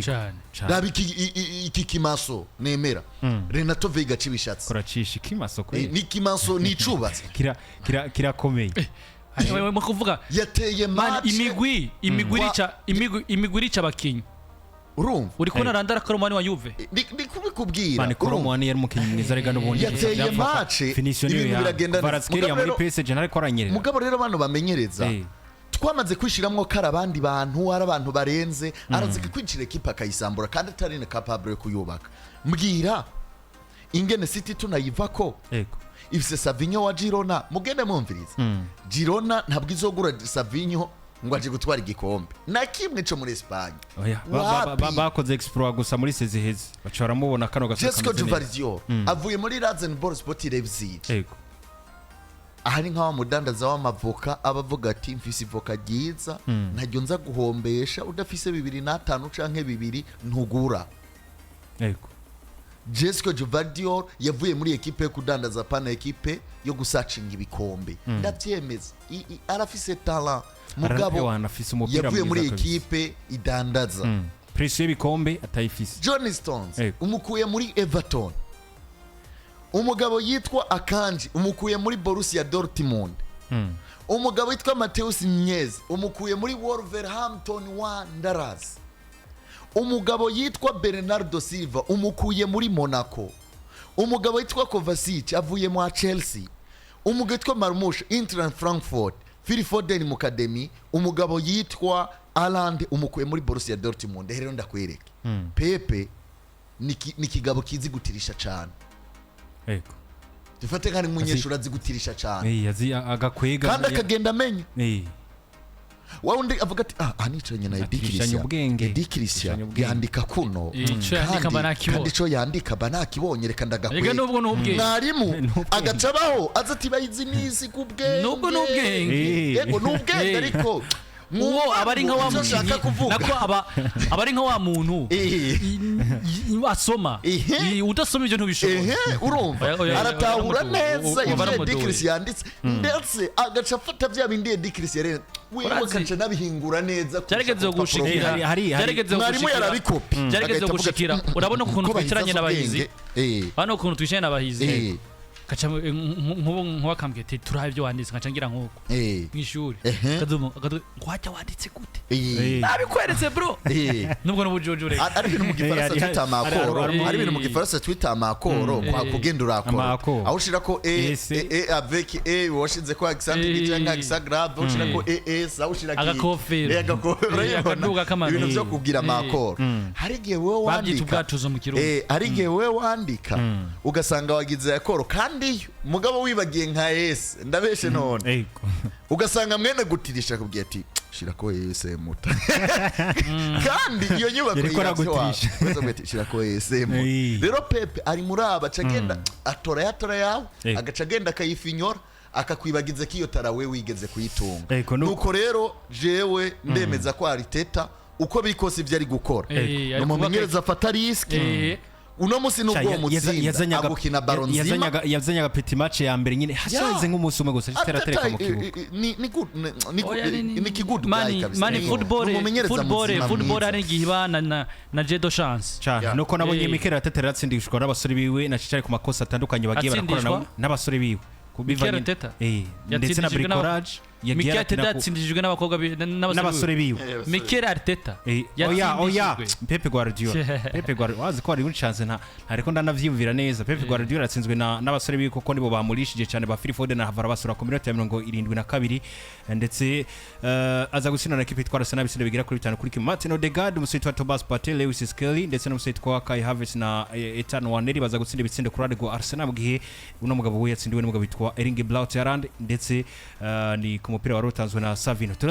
cyane raba iki kimaso nemera Renato Veiga cibishatse koracisha kimaso ko ni kimaso ni cubatse kirakomeye ayo mu kuvuga yateye match imigwi rica abakinyi urumva uri kubona Randara Karomani wa Juve kubikubwira Mane Karomani yari mukinyi mwiza rega n'ubundi yateye match ibintu biragenda Kvaratskhelia muri PSG ntari koranyerera mugabo rero abantu bamenyereza twamaze kwishiramwo kara abandi bantu ari abantu barenze arazika kwinjira equipe akayisambura kandi atari ne capable yo kuyubaka mbwira ingene City tunayivako ifise Savinho wa Girona mugende mumviriza Girona ntabwo izogura Savinho ngo aje gutwara igikombe na kimwe cyo muri Espagne bakoze exploit gusa muri seziheze bacora mubona kano gasaka Jesco Juvardio avuye muri Rasenball Sport Leipzig ahari nkaho mudandaza w'amavoka abavuga ati mfise ivoka ryiza ntajyo nza guhombesha udafise 2.5 canke 2 ntugura Jesco Juvardio yavuye muri equipe yo kudandaza pana equipe yo gusacinga ibikombe ndavyemeza arafise talent mugabo yavuye muri equipe idandaza pressure y'ibikombe atayifise John Stones umukuye muri Everton umugabo yitwa Akanji umukuye muri Borussia Dortmund umugabo yitwa Mateus Nunes umukuye muri Wolverhampton Wanderers umugabo yitwa Bernardo Silva umukuye muri Monaco umugabo yitwa Kovacic avuye mu Chelsea umugabo yitwa Marmoush Eintracht Frankfurt Phil Foden mu Academy umugabo yitwa Haaland umukuye muri Borussia Dortmund rero ndakwereke Pepe ni kigabo kizi gutirisha cyane yego dufate kandi munyeshuri azi gutirisha cyane yazi agakwega kandi akagenda amenya wawundi avuga ati anicanye na Edikirisia yandika kuno kandi ico yandika banakibonye reka ndagakwega mwarimu agacabaho azati bayizi nisi kubwe nubwo n'ubwenge yego n'ubwenge ariko uwo abari nka wa muntu nako abari nka wa muntu asoma udasoma ibyo ntubishobora urumva aratahura neza ibyo Edikirisia yanditse ndetse agaca afata bya bindi Edikirisia rero wewe kaca nabihingura neza cyarigeze gushikira mwarimu yarabikopi cyarigeze gushikira urabona ukuntu twicaranye n'abahizi bano ukuntu twicaranye n'abahizi kaca nk'uwakambwiye ati turabe ibyo wanditse nkaca ngira nk'uko mw'ishuri ngwajya wanditse gute nabikweretse bro nubwo n'ubujojo reka ari ibintu mu gifaransa twita amakoro ari ibintu mu gifaransa twita amakoro kugenda urakora aho ushira ko avec washize ko accent cyangwa accent grave ushira ko aho ushira agakofero akaduga kamano ibintu byo kugira amakoro hari gihe wewe wandika hari gihe wewe wandika ugasanga wagize akoro kandi mugabo wibagiye nka S ndabeshe none ugasanga mwene gutirisha kubwiye ati shira ko S muta kandi iyo nyubako yiragutisha shira ko S rero Pepe ari muraba cagenda atora yawe agacagenda akayifinyora akakwibagiza kiyo tarawe wigeze kuyitunga nuko rero jewe ndemeza ko ari Teta uko bikose ibyo ari gukora no mumenyereza afata risk uno musi nubwo mutsinda agukina ballon nzima yazanye agapeti match ya mbere nyine hashize nk'umunsi umwe gusa tereka mu kibuga ni kigudu mani football ari gihibana na jedo chance cyane nuko nabonye Mikel Arteta yatsindishwa n'abasore biwe na cicare ku makosa atandukanye bagiye barakorana n'abasore biwe Mikel Arteta ndetse na bricolage Mikel Arteta yatsindijwe n'abakobwa n'abasore biwe Mikel Arteta oya Pepe Guardiola wazi ko ari chance ntariko ndanavyiyumvira neza Pepe Guardiola yatsinzwe n'abasore biwe kuko nibo bamurishije cyane ba Phil Foden na Havara basura ku minota ya 72 ndetse aza gusina na equipe itwara Arsenal bisinde bigira kuri 5 kuri Kim Martin Odegaard umusitwa Thomas Partey Lewis Skelly ndetse n'umusitwa Kai Havertz na Ethan Waneri baza gutsinda ibitsinde kuri rwego Arsenal mugihe uno mugabo we yatsindiwe n'umugabo bitwa Erling Braut Haaland ndetse ni ku mupira wa rotanzwe na Savino